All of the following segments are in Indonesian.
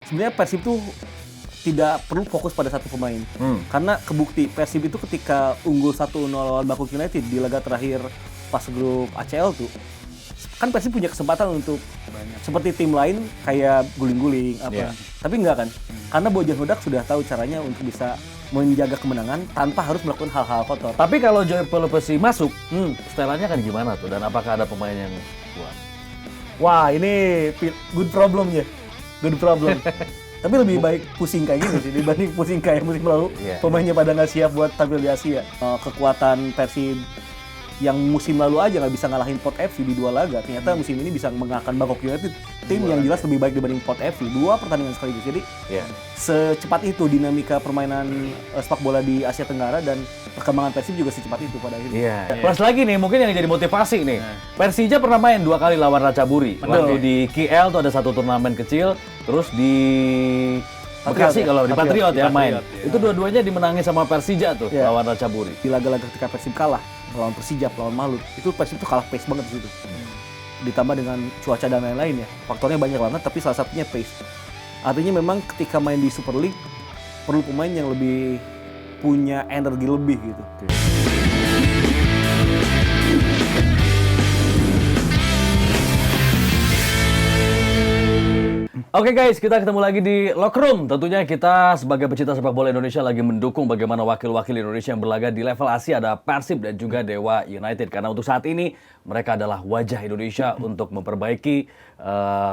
sebenarnya Persib tuh tidak perlu fokus pada satu pemain. Karena kebukti Persib itu ketika unggul 1-0 lawan Bangkok United di laga terakhir pas grup ACL tuh, kan Persib punya kesempatan untuk seperti tim lain kayak guling-guling apa. Tapi enggak kan? Karena Bojan Hodak sudah tahu caranya untuk bisa menjaga kemenangan tanpa harus melakukan hal-hal kotor. Tapi kalau Joy Pelopesi masuk, setelannya kan gimana tuh? Dan apakah ada pemain yang kuat? Wah, ini good problem ya. Good problem. Tapi lebih baik pusing kayak gini sih dibanding pusing kayak musim lalu. Pemainnya pada nggak siap buat tampil di Asia. Kekuatan Persib yang musim lalu aja nggak bisa ngalahin Port FC di 2 laga. Ternyata musim ini bisa mengalahkan Bangkok United, tim yang jelas lebih baik dibanding Port FC. 2 pertandingan sekaligus. Jadi secepat itu dinamika permainan sepak bola di Asia Tenggara dan perkembangan Persib juga secepat itu pada akhirnya. Plus lagi nih, mungkin yang jadi motivasi nih. Persija pernah main 2 kali lawan Ratchaburi. Waktu di KL tuh ada 1 turnamen kecil, terus di Bekasi kalau di Patriot ya main. Itu dua-duanya dimenangi sama Persija tuh lawan Ratchaburi. Di laga-laga ketika Persib kalah lawan Persija, lawan Malut, itu Persib tuh kalah pace banget di situ. Ditambah dengan cuaca dan lain-lain ya. Faktornya banyak banget, tapi salah satunya pace. Artinya memang ketika main di Super League perlu pemain yang lebih punya energi lebih gitu. Oke guys, kita ketemu lagi di Locker Room. Tentunya kita sebagai pecinta sepak bola Indonesia lagi mendukung bagaimana wakil-wakil Indonesia yang berlaga di level Asia, ada Persib dan juga Dewa United. Karena untuk saat ini mereka adalah wajah Indonesia untuk memperbaiki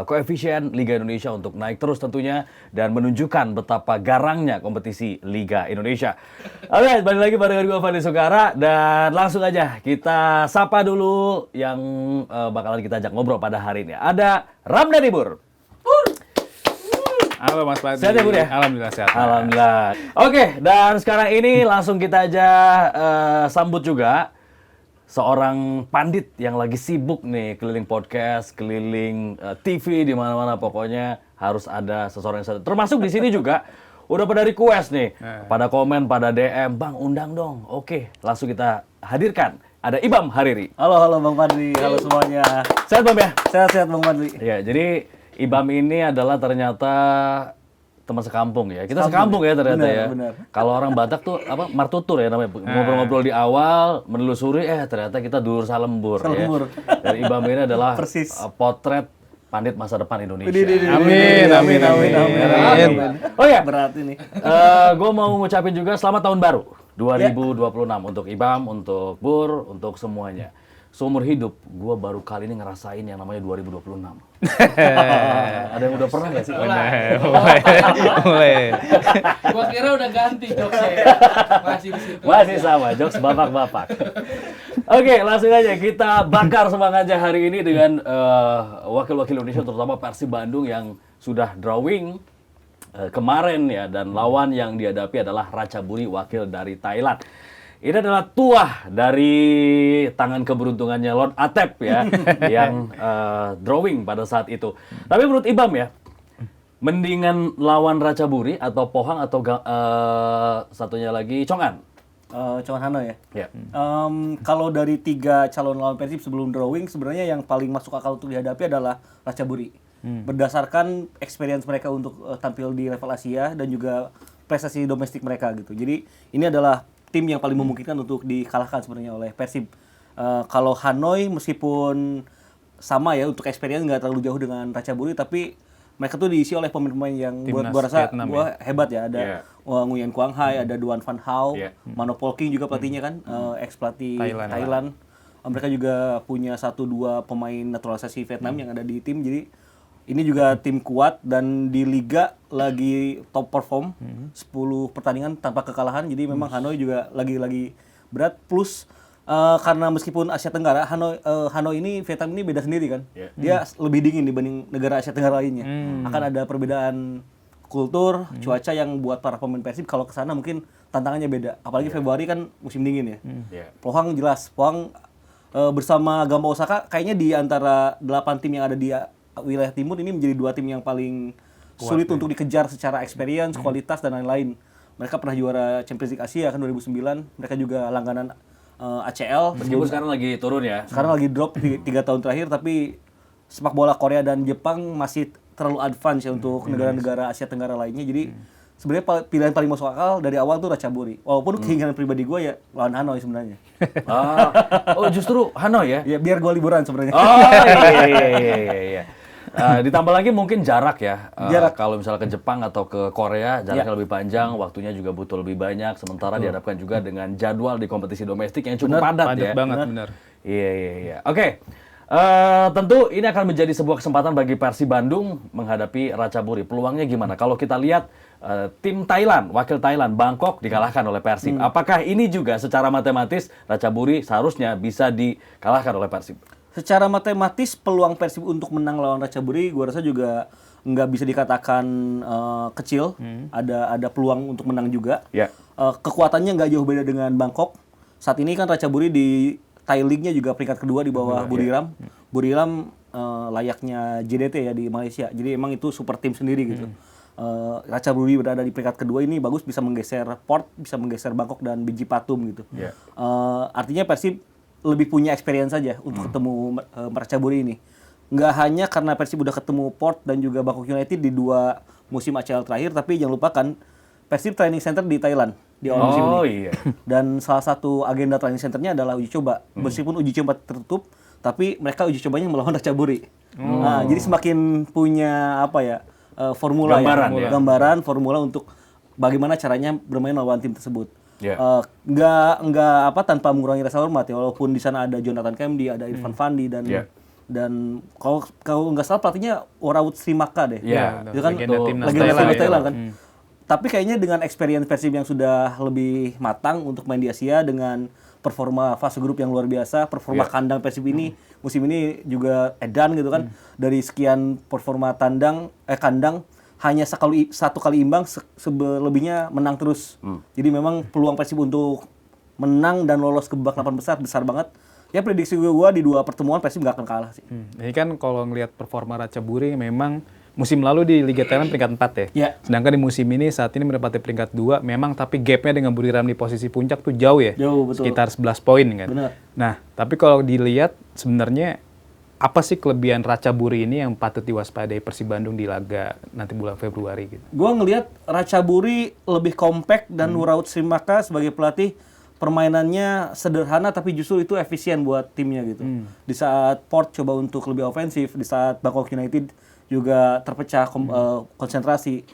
koefisien Liga Indonesia untuk naik terus tentunya dan menunjukkan betapa garangnya kompetisi Liga Indonesia. Oke, balik lagi bareng gue Fadli Sugara dan langsung aja kita sapa dulu yang bakalan kita ajak ngobrol pada hari ini. Ada Ramdhani Bur. Halo Mas Fadli. Sehat ya, Bur ya? Alhamdulillah sehat. Alhamdulillah. Oke, dan sekarang ini langsung kita aja sambut juga seorang pandit yang lagi sibuk nih keliling podcast, keliling TV di mana-mana, pokoknya harus ada seseorang yang termasuk di sini juga udah pada request nih, pada komen, pada DM, "Bang, undang dong." Oke, langsung kita hadirkan. Ada Ibam Hariri. Halo Bang Fadli, halo semuanya. Sehat Bang ya? Sehat-sehat Bang Fadli. Ya, jadi Ibam ini adalah ternyata teman sekampung ya. Kita sekampung ya ternyata benar, ya. Benar. Kalau orang Batak tuh apa martutur ya namanya. Ngobrol-ngobrol di awal, menelusuri ternyata kita dulur salembur. Ya. Dan Ibam ini adalah potret pandit masa depan Indonesia. Amin. Oh ya, berat ini. Gue mau ngucapin juga selamat tahun baru 2026 untuk Ibam, untuk Bur, untuk semuanya. Seumur hidup, gue baru kali ini ngerasain yang namanya 2026. Ada yang udah pernah nggak sih? Mulai. Gua kira udah ganti jokesnya. Masih di situ. Masih sama, jokes bapak-bapak. Oke, langsung aja kita bakar semangatnya hari ini dengan wakil-wakil Indonesia, terutama Persib Bandung yang sudah drawing kemarin ya, dan lawan yang dihadapi adalah Ratchaburi, wakil dari Thailand. Ini adalah tuah dari tangan keberuntungannya Lord Atep ya, yang drawing pada saat itu. Tapi menurut Ibam ya, mendingan lawan Ratchaburi atau Pohang atau satunya lagi Chong'an? Chong'an Hanoi ya? Ya. Kalau dari 3 calon lawan Persib sebelum drawing, sebenarnya yang paling masuk akal untuk dihadapi adalah Ratchaburi. Berdasarkan experience mereka untuk tampil di level Asia dan juga prestasi domestik mereka gitu. Jadi ini adalah tim yang paling memungkinkan untuk dikalahkan sebenarnya oleh Persib. Kalau Hanoi meskipun sama ya untuk experience nggak terlalu jauh dengan Ratchaburi, tapi mereka tuh diisi oleh pemain-pemain yang buat gua rasa hebat ya. Ada Nguyen Quang Hai, ada Duan Van Hao, Mano Polking juga pelatihnya kan, ex pelatih Thailand. Mereka juga punya 1-2 pemain naturalisasi Vietnam yang ada di tim. Jadi ini juga tim kuat dan di liga lagi top perform, 10 pertandingan tanpa kekalahan. Jadi memang Hanoi juga lagi berat, plus karena meskipun Asia Tenggara, Hanoi ini Vietnam ini beda sendiri kan. Dia lebih dingin dibanding negara Asia Tenggara lainnya. Akan ada perbedaan kultur, cuaca yang buat para pemain Persib kalau ke sana mungkin tantangannya beda. Apalagi Februari kan musim dingin ya. Pohang jelas, Pohang bersama Gamba Osaka kayaknya di antara 8 tim yang ada di wilayah timur ini menjadi 2 tim yang paling sulit untuk dikejar secara experience, kualitas dan lain-lain. Mereka pernah juara Champions League Asia kan 2009. Mereka juga langganan ACL. Meskipun sekarang lagi turun ya. Sekarang lagi drop 3 tahun terakhir, tapi sepak bola Korea dan Jepang masih terlalu advance ya untuk negara-negara Asia Tenggara lainnya. Jadi sebenarnya pilihan paling masuk akal dari awal tuh Ratchaburi. Walaupun keinginan pribadi gue ya lawan Hanoi sebenarnya. Oh justru Hanoi ya? Ya biar gue liburan sebenarnya. Oh iya. Ditambah lagi mungkin jarak ya. Jarak. Kalau misalnya ke Jepang atau ke Korea jaraknya lebih panjang, waktunya juga butuh lebih banyak. Sementara dihadapkan juga dengan jadwal di kompetisi domestik yang cukup padat ya. Padat banget, benar. Iya. Oke. Tentu ini akan menjadi sebuah kesempatan bagi Persib Bandung menghadapi Ratchaburi. Peluangnya gimana? Kalau kita lihat tim Thailand, wakil Thailand, Bangkok dikalahkan oleh Persib. Apakah ini juga secara matematis Ratchaburi seharusnya bisa dikalahkan oleh Persib? Secara matematis peluang Persib untuk menang lawan Ratchaburi gue rasa juga nggak bisa dikatakan kecil. Ada peluang untuk menang juga. Ya. Kekuatannya nggak jauh beda dengan Bangkok. Saat ini kan Ratchaburi di Thai League-nya juga peringkat kedua di bawah Buriram. Buriram layaknya JDT ya di Malaysia. Jadi emang itu super tim sendiri gitu. Ratchaburi berada di peringkat kedua ini bagus, bisa menggeser Port, bisa menggeser Bangkok dan Biji Patum gitu. Artinya Persib lebih punya experience saja untuk ketemu Ratchaburi ini. Nggak hanya karena Persib udah ketemu Port dan juga Bangkok United di 2 musim ACL terakhir, tapi jangan lupakan Persib training center di Thailand di awal musim ini. Iya. Dan salah satu agenda training centernya adalah uji coba. Meskipun uji coba tertutup, tapi mereka uji cobanya melawan Ratchaburi. Nah, jadi semakin punya formula gambaran formula untuk bagaimana caranya bermain lawan tim tersebut. Nggak tanpa mengurangi rasa hormat ya, walaupun di sana ada Jonathan Kemdi, ada Irfan Fandi dan kalau nggak salah pelatihnya Worawut Srimaka deh. Itu kan legenda timnas Thailand kan. Tapi kayaknya dengan experience Persib yang sudah lebih matang untuk main di Asia dengan performa fase grup yang luar biasa, performa kandang Persib ini musim ini juga edan gitu kan. Dari sekian performa kandang hanya satu kali imbang, selebihnya menang terus. Jadi memang peluang Persib untuk menang dan lolos ke babak 8 besar banget. Ya prediksi gue di 2 pertemuan Persib nggak akan kalah sih. Ini kan kalau ngelihat performa Ratchaburi memang musim lalu di Liga Thailand peringkat 4 ya. Sedangkan di musim ini saat ini menempati peringkat 2, memang tapi gapnya dengan Buriram di posisi puncak tuh jauh ya. Jauh, betul. Sekitar 11 poin kan. Benar. Nah, tapi kalau dilihat sebenarnya apa sih kelebihan Ratchaburi ini yang patut diwaspadai Persib Bandung di laga nanti bulan Februari gitu? Gue ngelihat Ratchaburi lebih compact dan Worawut Srimaka sebagai pelatih permainannya sederhana tapi justru itu efisien buat timnya gitu. Di saat Port coba untuk lebih ofensif, di saat Bangkok United juga terpecah konsentrasi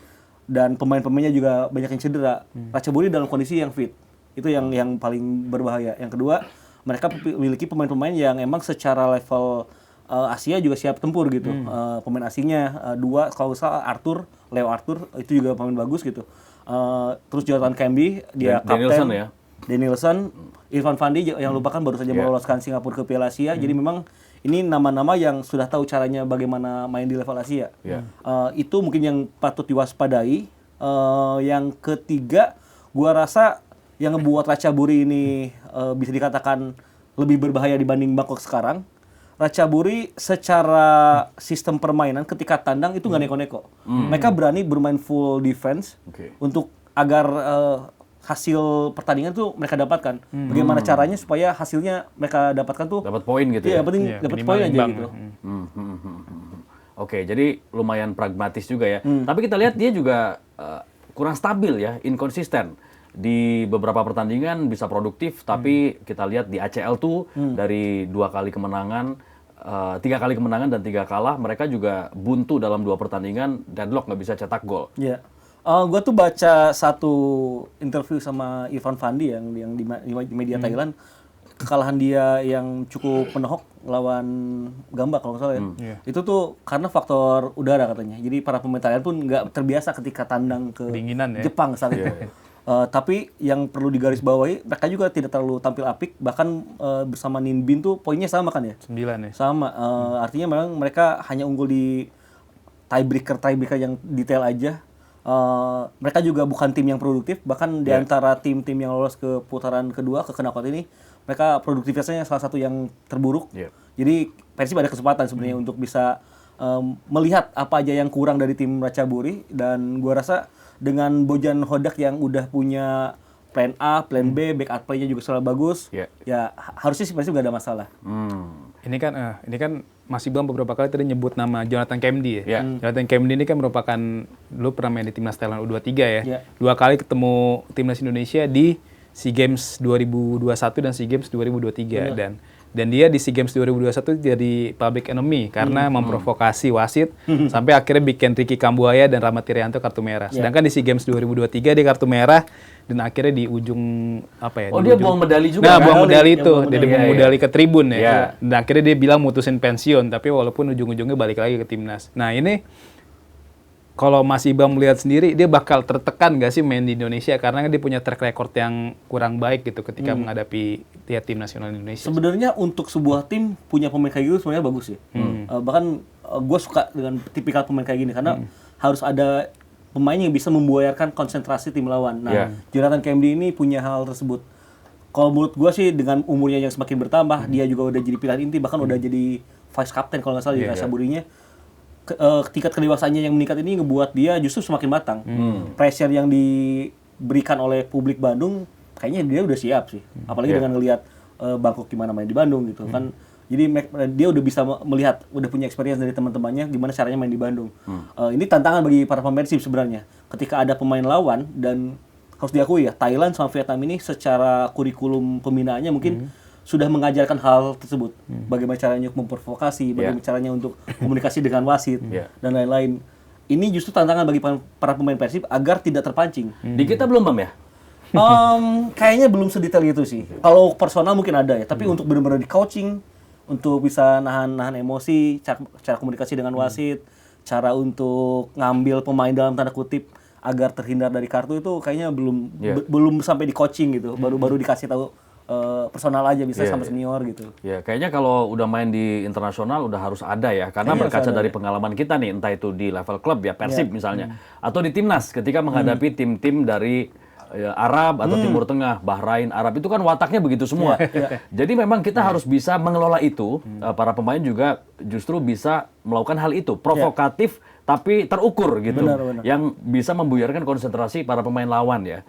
dan pemain-pemainnya juga banyak yang cedera. Ratchaburi dalam kondisi yang fit. Itu yang paling berbahaya. Yang kedua, mereka memiliki pemain-pemain yang emang secara level Asia juga siap tempur gitu. Pemain asingnya 2 kalau salah Leo Arthur itu juga pemain bagus gitu. Terus Jonathan Kemdi dia kapten. Danielson, Irfan Fandi yang lupakan baru saja meloloskan Singapura ke Piala Asia. Jadi memang ini nama-nama yang sudah tahu caranya bagaimana main di level Asia. Itu mungkin yang patut diwaspadai. Yang ketiga, gua rasa yang ngebuat Ratchaburi ini bisa dikatakan lebih berbahaya dibanding Bangkok sekarang. Ratchaburi secara sistem permainan ketika tandang itu nggak neko-neko. Mereka berani bermain full defense untuk agar hasil pertandingan tuh mereka dapatkan. Bagaimana caranya supaya hasilnya mereka dapatkan tuh dapat poin gitu ya? Iya, penting dapat poin aja gitu. Oke, jadi lumayan pragmatis juga ya. Tapi kita lihat dia juga kurang stabil ya, inkonsisten. Di beberapa pertandingan bisa produktif, tapi kita lihat di ACL tuh dari 2 kali kemenangan, 3 kali kemenangan dan 3 kalah, mereka juga buntu dalam 2 pertandingan, deadlock, nggak bisa cetak gol. Iya. Gue tuh baca satu interview sama Irfan Fandi yang di media Thailand. Kekalahan dia yang cukup menohok lawan Gamba kalau nggak salah ya. Itu tuh karena faktor udara katanya. Jadi para pemain Thailand pun nggak terbiasa ketika tandang ke Jepang saat itu. Tapi yang perlu digarisbawahi, mereka juga tidak terlalu tampil apik. Bahkan bersama Ninh Binh tuh poinnya sama kan ya? 9 ya. Sama. Artinya memang mereka hanya unggul di tiebreaker yang detail aja. Mereka juga bukan tim yang produktif. Bahkan di antara tim-tim yang lolos ke putaran kedua, ke knockout ini, mereka produktivitasnya salah satu yang terburuk. Jadi Persib ada kesempatan sebenarnya untuk bisa melihat apa aja yang kurang dari tim Ratchaburi. Dan gua rasa dengan Bojan Hodak yang udah punya plan A, plan B, backup play-nya juga selalu bagus, ya harusnya sih Persib nggak ada masalah. Ini kan Mas Ibam beberapa kali tadi nyebut nama Jonathan Kemdi ya. Jonathan Kemdi ini kan merupakan dulu pernah main di timnas Thailand U23 ya. 2 kali ketemu timnas Indonesia di SEA Games 2021 dan SEA Games 2023 dan dia di SEA Games 2021 jadi public enemy karena memprovokasi wasit sampai akhirnya bikin Ricky Kambuaya dan Rahmat Irianto kartu merah. Sedangkan di SEA Games 2023 dia kartu merah dan akhirnya di ujung dia buang medali juga. Nah, buang medali itu. Dia buang medali ke tribun ya. Dan akhirnya dia bilang mutusin pensiun, tapi walaupun ujung-ujungnya balik lagi ke timnas. Nah, ini kalau Mas Ibam melihat sendiri, dia bakal tertekan nggak sih main di Indonesia karena dia punya track record yang kurang baik gitu ketika menghadapi tim nasional Indonesia. Sebenarnya untuk sebuah tim punya pemain kayak gitu sebenarnya bagus ya. Bahkan gue suka dengan tipikal pemain kayak gini karena harus ada pemain yang bisa membuayarkan konsentrasi tim lawan. Nah, Jonathan Kemdi ini punya hal tersebut. Kalau menurut gue sih dengan umurnya yang semakin bertambah, dia juga udah jadi pilihan inti, bahkan udah jadi vice captain kalau nggak salah di Ratchaburi-nya. Tingkat kedewasaannya yang meningkat ini ngebuat dia justru semakin matang. Pressure yang diberikan oleh publik Bandung, kayaknya dia udah siap sih. Apalagi dengan ngelihat Bangkok gimana main di Bandung gitu kan. Jadi dia udah bisa melihat, udah punya experience dari teman-temannya gimana caranya main di Bandung. Ini tantangan bagi para pemain Persib sebenarnya. Ketika ada pemain lawan dan harus diakui ya, Thailand sama Vietnam ini secara kurikulum pembinaannya mungkin sudah mengajarkan hal tersebut. Bagaimana caranya memprovokasi, bagaimana caranya untuk komunikasi dengan wasit dan lain-lain. Ini justru tantangan bagi para pemain Persib agar tidak terpancing. Di kita belum, Bam ya? Kayaknya belum sedetail itu sih. Kalau personal mungkin ada ya, tapi untuk benar-benar di coaching, untuk bisa nahan emosi, cara komunikasi dengan wasit, cara untuk ngambil pemain dalam tanda kutip agar terhindar dari kartu itu kayaknya belum sampai di coaching gitu. Baru dikasih tahu personal aja bisa sama senior gitu. Ya, kayaknya kalau udah main di internasional udah harus ada ya, karena berkaca dari pengalaman kita nih, entah itu di level klub ya, Persib misalnya, atau di timnas ketika menghadapi tim-tim dari Arab atau Timur Tengah, Bahrain, Arab, itu kan wataknya begitu semua. Jadi memang kita harus bisa mengelola itu. Para pemain juga justru bisa melakukan hal itu, provokatif tapi terukur gitu, yang bisa membuyarkan konsentrasi para pemain lawan ya.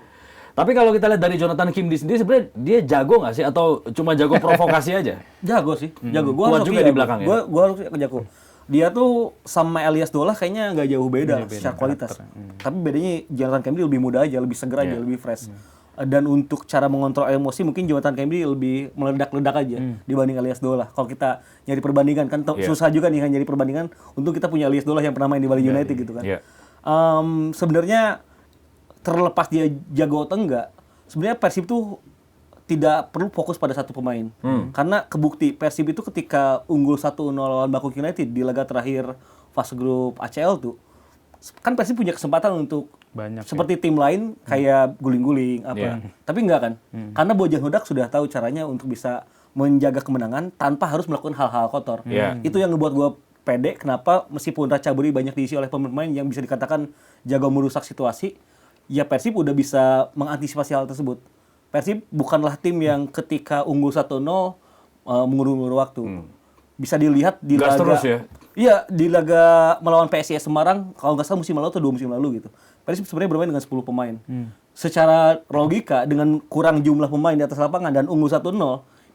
Tapi kalau kita lihat dari Jonathan Kemdi sendiri, sebenarnya dia jago nggak sih atau cuma jago provokasi aja? Jago sih, jago. Gua juga di belakang ya. Gua harus jago. Dia tuh sama Elias Dolah kayaknya nggak jauh beda secara kualitas. Tapi bedanya Jonathan Kemdi lebih muda aja, lebih seger aja, lebih fresh. Dan untuk cara mengontrol emosi mungkin Jonathan Kemdi lebih meledak-ledak aja dibanding Elias Dolah. Kalau kita nyari perbandingan kan susah juga nih nyari perbandingan. Untuk kita punya Elias Dolah yang pernah main di Bali United gitu kan. Sebenarnya terlepas dia jago atau enggak, sebenarnya Persib tuh tidak perlu fokus pada satu pemain. Karena kebukti Persib itu ketika unggul 1-0 lawan Bangkok United di laga terakhir fase grup ACL tuh, kan Persib punya kesempatan untuk banyak seperti tim lain kayak guling-guling apa. Tapi enggak kan? Karena Bojan Hodak sudah tahu caranya untuk bisa menjaga kemenangan tanpa harus melakukan hal-hal kotor. Itu yang ngebuat gue pede kenapa meskipun Ratchaburi banyak diisi oleh pemain yang bisa dikatakan jago merusak situasi, ya Persib udah bisa mengantisipasi hal tersebut. Persib bukanlah tim yang ketika unggul 1-0 mengulur-ulur waktu. Bisa dilihat di gas laga terus ya? Iya, di laga melawan PSIS Semarang, kalau nggak salah musim lalu atau 2 musim lalu gitu. Persib sebenarnya bermain dengan 10 pemain. Secara logika dengan kurang jumlah pemain di atas lapangan dan unggul 1-0,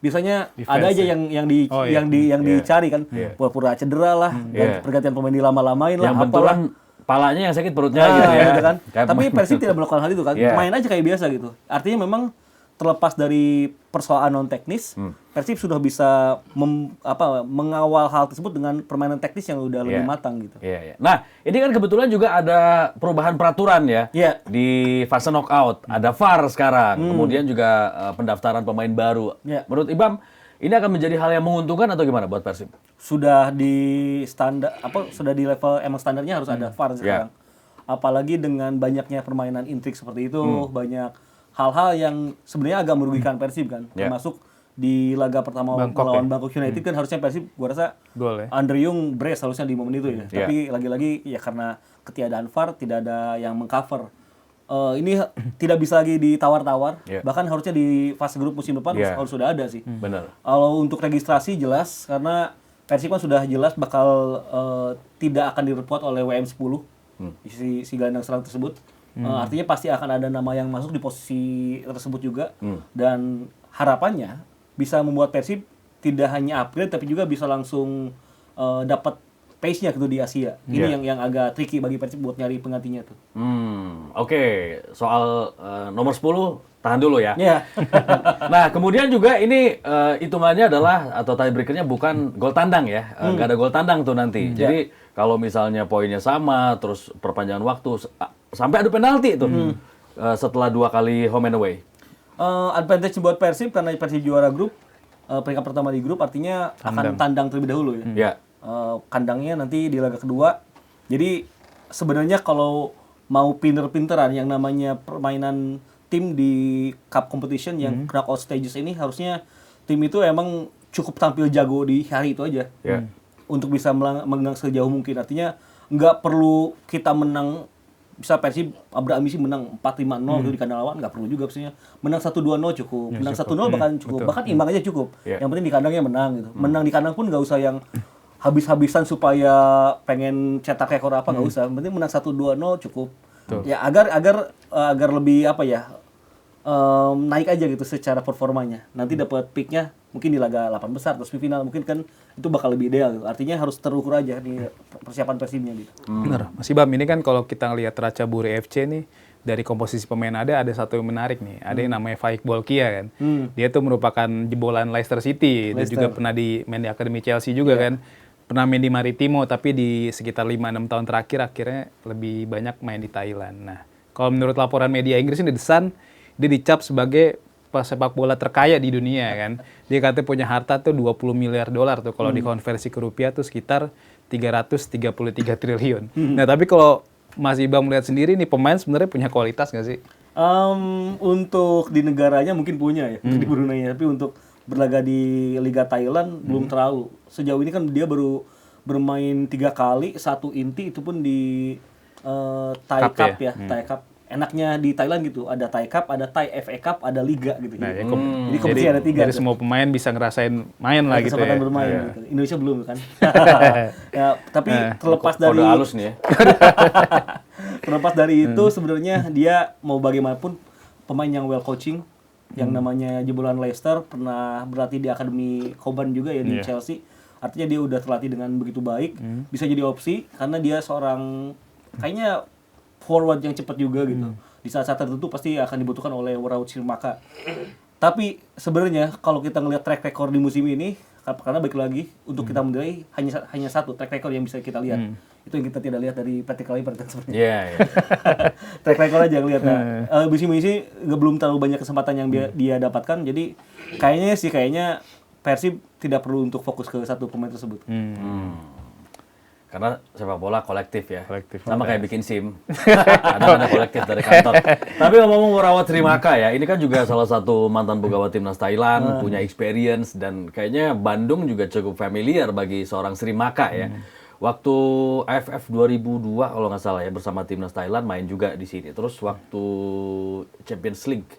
biasanya defense, ada aja yang dicari kan. Pura-pura cedera lah, dan pergantian pemain dilama-lamain lah, yang benturan palanya yang sakit perutnya gitu ya. Gitu kan. Tapi Persib tidak melakukan hal itu kan. Main aja kayak biasa gitu. Artinya memang terlepas dari persoalan non teknis, Persib sudah bisa mengawal hal tersebut dengan permainan teknis yang udah lebih matang gitu. Nah, ini kan kebetulan juga ada perubahan peraturan ya di fase knockout. Ada VAR sekarang, kemudian juga pendaftaran pemain baru. Menurut Ibam, ini akan menjadi hal yang menguntungkan atau gimana buat Persib? Sudah di standar sudah di level emang standarnya harus ada VAR sekarang. Apalagi dengan banyaknya permainan intrik seperti itu, banyak hal-hal yang sebenarnya agak merugikan Persib kan. Termasuk di laga pertama melawan Bangkok United kan harusnya Persib gua rasa Andre Yung brace harusnya di momen itu ya. Tapi lagi-lagi ya karena ketiadaan VAR tidak ada yang mengcover. Ini tidak bisa lagi ditawar-tawar. Bahkan harusnya di fase grup musim depan harus sudah ada sih. Benar. Kalau untuk registrasi jelas karena Persib kan sudah jelas bakal tidak akan direpot oleh WM10 si gelandang serang tersebut. Artinya pasti akan ada nama yang masuk di posisi tersebut juga. Dan harapannya bisa membuat Persib tidak hanya upgrade tapi juga bisa langsung dapat pace-nya gitu di Asia. Ini yang agak tricky bagi Persib buat nyari penggantinya tuh. Oke. Soal nomor 10 tahan dulu ya. Iya. Nah, kemudian juga ini hitungannya adalah atau tiebreaker-nya bukan gol tandang ya. Nggak ada gol tandang tuh nanti. Jadi kalau misalnya poinnya sama, terus perpanjangan waktu sampai adu penalti tuh setelah 2 kali home and away. Advantage buat Persib karena Persib juara grup, peringkat pertama di grup artinya akan tandang terlebih dahulu ya. Ya. Kandangnya nanti di laga kedua. Jadi sebenarnya kalau mau pinter-pinteran yang namanya permainan tim di cup competition yang knockout stages ini harusnya tim itu emang cukup tampil jago di hari itu aja. Untuk bisa menang sejauh mungkin. Artinya nggak perlu kita menang, bisa Persib berambisi menang 4-5-0 gitu di kandang lawan, nggak perlu juga maksudnya. Menang 1-2-0 cukup. Menang 1-0 bahkan cukup. Bahkan imbang aja cukup. Yang penting di kandangnya menang gitu. Menang di kandang pun nggak usah yang habis-habisan supaya pengen cetak rekor apa, nggak usah. Yang penting menang 1-2-0 cukup. Ya agar lebih apa ya, naik aja gitu secara performanya. Nanti dapat peaknya mungkin di laga 8 besar atau semifinal mungkin kan itu bakal lebih ideal gitu. Artinya harus terukur aja di persiapan Persibnya gitu. Benar. Mas Ibam, ini kan kalau kita ngelihat Ratchaburi FC nih, dari komposisi pemain ada satu yang menarik nih. Ada yang namanya Faik Bolkiah kan. Dia tuh merupakan jebolan Leicester City. Dia juga pernah main di Akademi Chelsea juga kan. Pernah main di Maritimo, tapi di sekitar 5-6 tahun terakhir akhirnya lebih banyak main di Thailand. Nah, kalau menurut laporan media Inggris ini The Sun, dia dicap sebagai pesepak bola terkaya di dunia kan. Dia katanya punya harta tuh 20 miliar dolar tuh, kalau dikonversi ke rupiah tuh sekitar 333 triliun. Nah, tapi kalau Mas Ibam melihat sendiri nih, pemain sebenarnya punya kualitas nggak sih? Untuk di negaranya mungkin punya ya, di Brunei, tapi untuk berlaga di Liga Thailand belum terlalu. Sejauh ini kan dia baru bermain 3 kali, 1 inti itu pun di Thai Cup ya, Thai Cup. Enaknya di Thailand gitu, ada Thai Cup, ada Thai FA Cup, ada Liga gitu. Nah, jadi kompetisi ada 3. Jadi semua pemain bisa ngerasain main lah gitu ya. Kesempatan bermain gitu. Indonesia belum kan. Ya, tapi terlepas dari Kode halus nih ya. terlepas dari itu sebenarnya dia mau bagaimanapun pemain yang well coaching, yang namanya jebolan Leicester, pernah berlatih di Akademi Coban juga ya di Chelsea. Artinya dia udah terlatih dengan begitu baik, bisa jadi opsi karena dia seorang kayaknya forward yang cepat juga gitu. Di saat-saat tertentu pasti akan dibutuhkan oleh Woraut Sirmaka. Tapi sebenarnya kalau kita ngelihat track record di musim ini, karena balik lagi untuk kita menilai hanya satu track record yang bisa kita lihat. Itu yang kita tidak lihat dari Patrick Kluivert sebenarnya. Iya. Track record aja yang lihat. Musim ini belum terlalu banyak kesempatan yang dia dapatkan. Jadi kayaknya Persib tidak perlu untuk fokus ke satu pemain tersebut. Karena sepak bola kolektif ya. Kolektif. Sama kayak bikin SIM. Ada kolektif dari kantor. Tapi ngomong Woraut Srimaka ya, ini kan juga salah satu mantan pegawai timnas Thailand, punya experience, dan kayaknya Bandung juga cukup familiar bagi seorang Srimaka ya. Waktu AFF 2002 kalau nggak salah ya, bersama timnas Thailand main juga di sini. Terus waktu Champions League,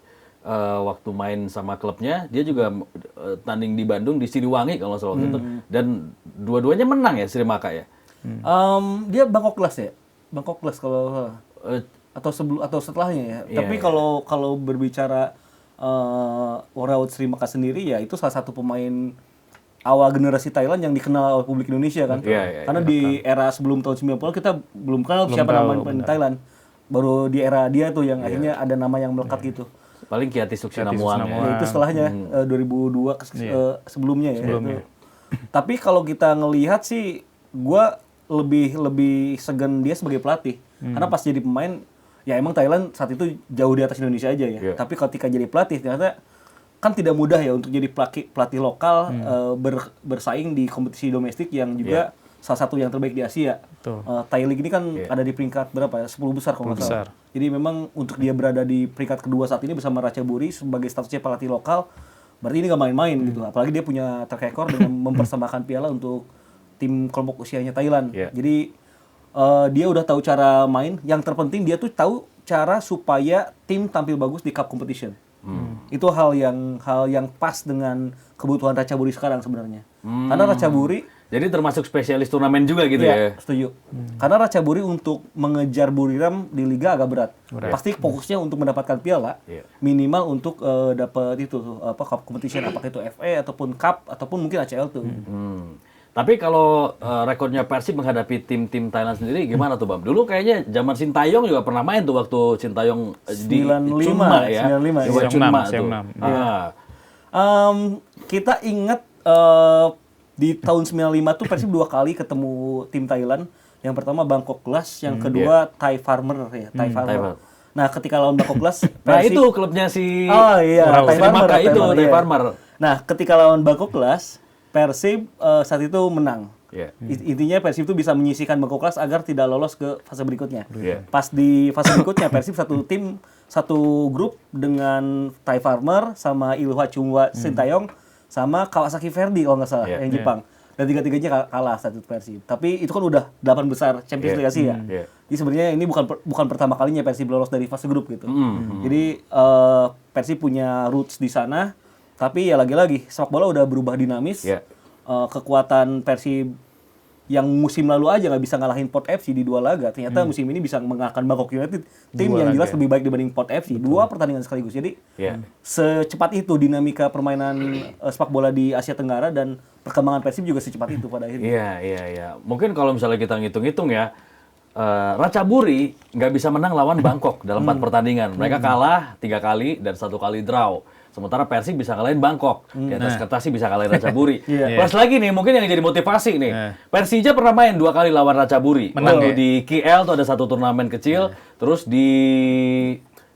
waktu main sama klubnya, dia juga tanding di Bandung, di Siliwangi kalau nggak salah waktu itu. Dan dua-duanya menang ya Srimaka ya. Dia Bangkok Glass ya, Bangkok Glass kalau atau setelahnya ya. Tapi kalau berbicara Woraut Srimaka sendiri ya, itu salah satu pemain awal generasi Thailand yang dikenal oleh publik Indonesia kan. Karena di era sebelum tahun 90 kita belum kenal siapa nama pemain Thailand. Baru di era dia tuh yang akhirnya ada nama yang melekat gitu. Paling Kiati Suksina Muang. Ya, itu setelahnya 2002 sebelumnya ya. Tapi kalau kita ngelihat sih, gue lebih segan dia sebagai pelatih. Karena pas jadi pemain, ya emang Thailand saat itu jauh di atas Indonesia aja ya. Tapi ketika jadi pelatih, ternyata kan tidak mudah ya untuk jadi pelatih lokal, bersaing di kompetisi domestik yang juga salah satu yang terbaik di Asia. Thai League ini kan ada di peringkat berapa ya? 10 besar kalau nggak salah. Jadi memang untuk dia berada di peringkat kedua saat ini bersama Ratchaburi sebagai statusnya pelatih lokal, berarti ini nggak main-main gitu. Apalagi dia punya track record dengan mempersembahkan piala untuk tim kelompok usianya Thailand. Jadi dia udah tahu cara main. Yang terpenting dia tuh tahu cara supaya tim tampil bagus di cup competition. Itu hal yang pas dengan kebutuhan Ratchaburi sekarang sebenarnya. Karena Ratchaburi Jadi termasuk spesialis turnamen juga gitu ya? Setuju. Karena Ratchaburi untuk mengejar Buriram di Liga agak berat. Pasti fokusnya untuk mendapatkan piala, minimal untuk dapat itu cup competition, apakah itu FA ataupun Cup ataupun mungkin ACL tuh. Tapi kalau rekornya Persib menghadapi tim-tim Thailand sendiri gimana tuh Bam? Dulu kayaknya zaman Sintayong juga pernah main tuh waktu Sintayong di 95, Chunma ya. 95, Di Chunma tuh. Kita ingat di tahun 95 tuh Persib 2 kali ketemu tim Thailand. Yang pertama Bangkok Glass, yang kedua Thai Farmer ya, Thai Farmer. Nah, ketika lawan Bangkok Glass, Nah, itu klubnya si Thai Farmer itu, Thai iya. Farmer. Nah, ketika lawan Bangkok Glass, Persib saat itu menang. Yeah. Intinya Persib itu bisa menyisihkan Bangkok Glass agar tidak lolos ke fase berikutnya. Yeah. Pas di fase berikutnya Persib satu grup dengan Thai Farmer sama Ilhwa Chungwa Sintayong sama Kawasaki Verdy kalau nggak salah yang Jepang. Dan tiga-tiganya kalah saat itu Persib. Tapi itu kan udah 8 besar Champions League Asia. Jadi sebenarnya ini bukan pertama kalinya Persib lolos dari fase grup gitu. Jadi Persib punya roots di sana. Tapi ya lagi-lagi sepak bola udah berubah dinamis. Kekuatan Persib yang musim lalu aja nggak bisa ngalahin Port FC di 2 laga, ternyata musim ini bisa mengalahkan Bangkok United, tim yang jelas lebih baik dibanding Port FC. 2 pertandingan sekaligus. Jadi secepat itu dinamika permainan sepak bola di Asia Tenggara, dan perkembangan Persib juga secepat itu pada akhirnya. Iya. Mungkin kalau misalnya kita ngitung-ngitung ya, Ratchaburi nggak bisa menang lawan Bangkok dalam 4 pertandingan. Mereka kalah 3 kali dan 1 kali draw. Sementara Persib bisa kalahin Bangkok. Di atas kertas sih bisa kalahin Ratchaburi. Plus lagi nih, mungkin yang jadi motivasi nih. Persija pernah main 2 kali lawan Ratchaburi. Waktu di KL tuh ada 1 turnamen kecil, terus di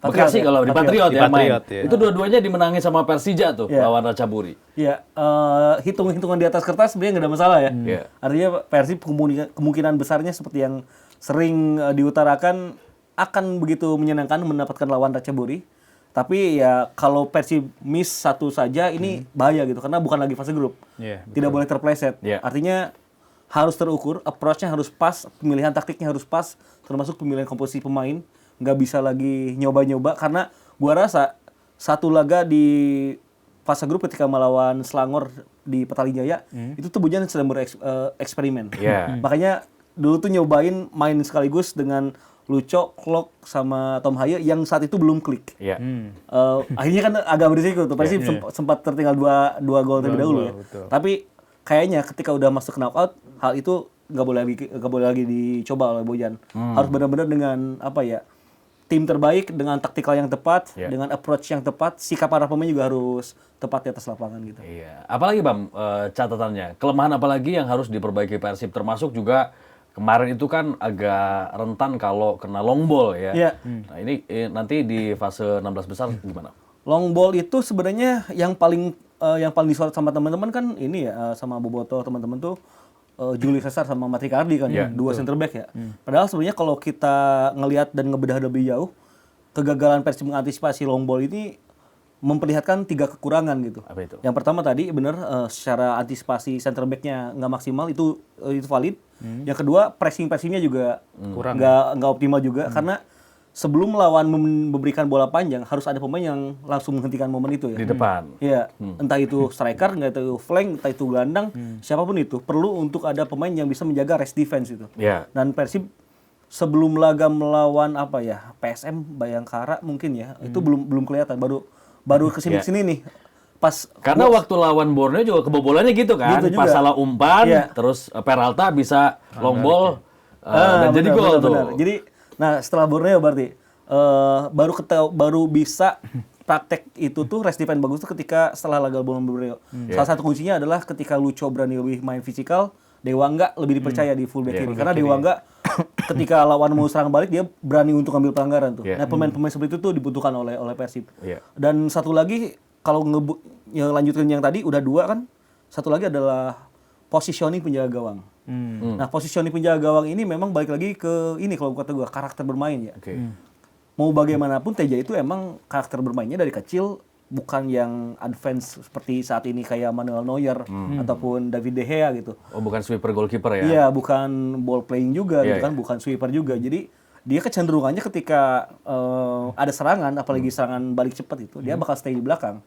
Bekasi kalau di Patriot ya main. Itu dua-duanya dimenangin sama Persija tuh lawan Ratchaburi. Iya, hitung-hitungan di atas kertas sebenarnya nggak ada masalah ya. Artinya Persib kemungkinan besarnya seperti yang sering diutarakan akan begitu menyenangkan mendapatkan lawan Ratchaburi. Tapi ya kalau Persib miss 1 saja ini bahaya gitu, karena bukan lagi fase grup. Tidak boleh terpleset. Artinya harus terukur, approach-nya harus pas, pemilihan taktiknya harus pas, termasuk pemilihan komposisi pemain. Nggak bisa lagi nyoba-nyoba, karena gua rasa 1 laga di fase grup ketika melawan Selangor di Petalinjaya, itu tuh Bojan sedang bereksperimen. Makanya dulu tuh nyobain main sekaligus dengan Luco, Klok, sama Tom Haye yang saat itu belum klik. Akhirnya kan agak berisiko tuh. Persib sempat tertinggal 2 gol terlebih dahulu ya. Tapi kayaknya ketika udah masuk knockout, hal itu nggak boleh lagi dicoba oleh Bojan. Harus benar-benar dengan tim terbaik, dengan taktikal yang tepat, dengan approach yang tepat, sikap para pemain juga harus tepat di atas lapangan gitu. Apalagi Bam, catatannya, kelemahan apalagi yang harus diperbaiki Persib, termasuk juga kemarin itu kan agak rentan kalau kena long ball ya. Nah ini nanti di fase 16 besar gimana? Long ball itu sebenarnya yang paling disorot sama teman-teman kan ini ya, sama Boboto teman-teman tuh Juli Cesar sama Matrikardi kan, 2 center back ya. Padahal sebenarnya kalau kita ngelihat dan ngebedah lebih jauh, kegagalan Persib mengantisipasi long ball ini memperlihatkan 3 kekurangan gitu. Apa itu? Yang pertama tadi benar secara antisipasi center back-nya nggak maksimal, itu valid. Yang kedua pressingnya juga nggak optimal juga, karena sebelum lawan memberikan bola panjang harus ada pemain yang langsung menghentikan momen itu ya. Di depan. Iya, entah itu striker, entah itu flank, entah itu gelandang, siapapun itu perlu untuk ada pemain yang bisa menjaga rest defense itu. Dan Persib sebelum laga melawan PSM Bayangkara mungkin ya, itu belum kelihatan, baru kesini nih. Karena waktu lawan Borneo juga kebobolannya gitu kan, gitu pas salah umpan, terus Peralta bisa long ball dan jadi gol tuh. Jadi, setelah Borneo berarti baru bisa praktek itu tuh rest defense bagus tuh ketika setelah laga Borneo. Salah satu kuncinya adalah ketika Luco berani lebih main fisikal, Dewangga lebih dipercaya di fullback kiri. Karena Dewangga ketika lawan mau serang balik dia berani untuk ambil pelanggaran tuh. Nah, pemain-pemain seperti itu tuh dibutuhkan oleh Persib. Dan satu lagi kalau lanjutin yang tadi udah 2 kan, satu lagi adalah positioning penjaga gawang. Nah, positioning penjaga gawang ini memang balik lagi ke ini kalau kata gue, karakter bermain ya. Mau bagaimanapun Teja itu emang karakter bermainnya dari kecil bukan yang advance seperti saat ini kayak Manuel Neuer ataupun David De Gea gitu. Oh, bukan sweeper goalkeeper ya? Iya, bukan ball playing juga gitu kan, bukan sweeper juga. Jadi dia kecenderungannya ketika ada serangan, apalagi serangan balik cepat itu, dia bakal stay di belakang.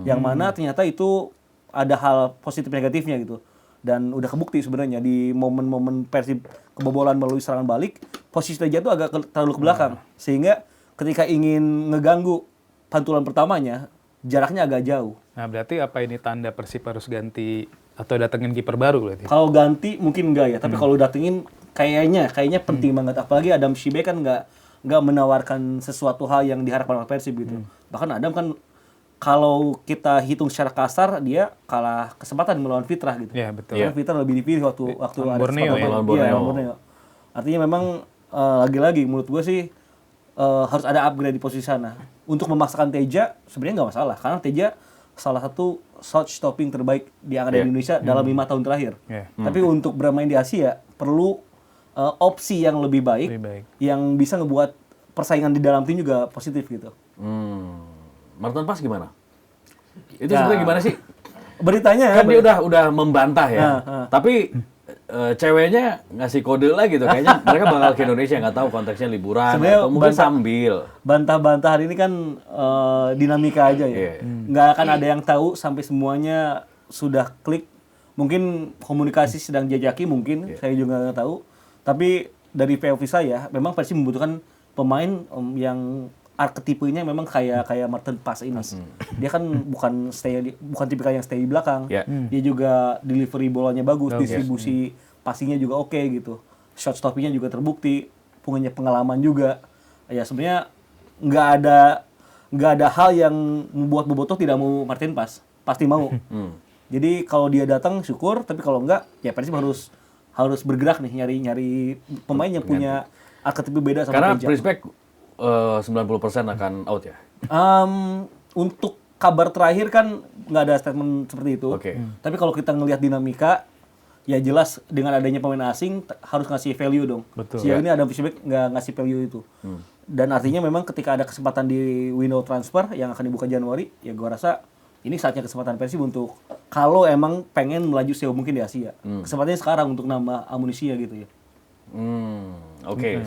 Yang mana ternyata itu ada hal positif negatifnya gitu. Dan udah kebukti sebenarnya di momen-momen Persib kebobolan melalui serangan balik, posisi Teja itu agak terlalu ke belakang. Sehingga ketika ingin ngeganggu pantulan pertamanya, jaraknya agak jauh. Nah, berarti apa ini tanda Persib harus ganti atau datengin kiper baru berarti? Kalau ganti mungkin enggak ya, tapi kalau datengin kayaknya penting banget. Apalagi Adam Shibe kan nggak menawarkan sesuatu hal yang diharapkan oleh Persib gitu. Bahkan Adam kan kalau kita hitung secara kasar dia kalah kesempatan melawan Fitrah gitu. Iya, betul. Karena Fitrah lebih dipilih waktu ada Borneo, kesempatan. ya? Lawan Borneo. Iya, lawan Borneo. Artinya memang lagi-lagi menurut gue sih harus ada upgrade di posisi sana. Untuk memaksakan Teja sebenarnya nggak masalah karena Teja salah satu shot stopping terbaik di Akademi Indonesia dalam 5 tahun terakhir. Tapi untuk bermain di Asia perlu opsi yang lebih baik, yang bisa ngebuat persaingan di dalam tim juga positif gitu. Martin Paes gimana? Itu sebenarnya gimana sih? Beritanya Kan dia udah membantah ya. Tapi ceweknya ngasih kode lagi tuh. Kayaknya mereka bakal ke Indonesia, nggak tahu konteksnya liburan Sebenarnya atau mungkin sambil. bantah-bantah hari ini kan dinamika aja ya. Nggak akan ada yang tahu sampai semuanya sudah klik. Mungkin komunikasi sedang jajaki mungkin, saya juga nggak tahu. Tapi dari POV saya, memang Persib membutuhkan pemain yang arketipenya memang kayak Martin Paes ini. Dia kan bukan tipikal yang stay di belakang. Dia juga delivery bolanya bagus, distribusi passingnya juga oke gitu. Shot stoppingnya juga terbukti, punya pengalaman juga. Ya sebenarnya nggak ada hal yang membuat Bobotoh tidak mau Martin Paes. Pasti mau. Jadi kalau dia datang syukur, tapi kalau enggak ya Persib harus bergerak nih nyari pemain yang punya arketip beda sama Karena Teja. Prispek 90% akan out ya. Untuk kabar terakhir kan nggak ada statement seperti itu. Tapi kalau kita ngelihat dinamika, ya jelas dengan adanya pemain asing harus ngasih value dong. Sejauh ini Adam Prispek nggak ngasih value itu. Dan artinya memang ketika ada kesempatan di window transfer yang akan dibuka Januari, ya gua rasa ini saatnya kesempatan Persib untuk kalau emang pengen melaju sejauh mungkin di Asia. Kesempatannya sekarang untuk nambah amunisinya gitu ya.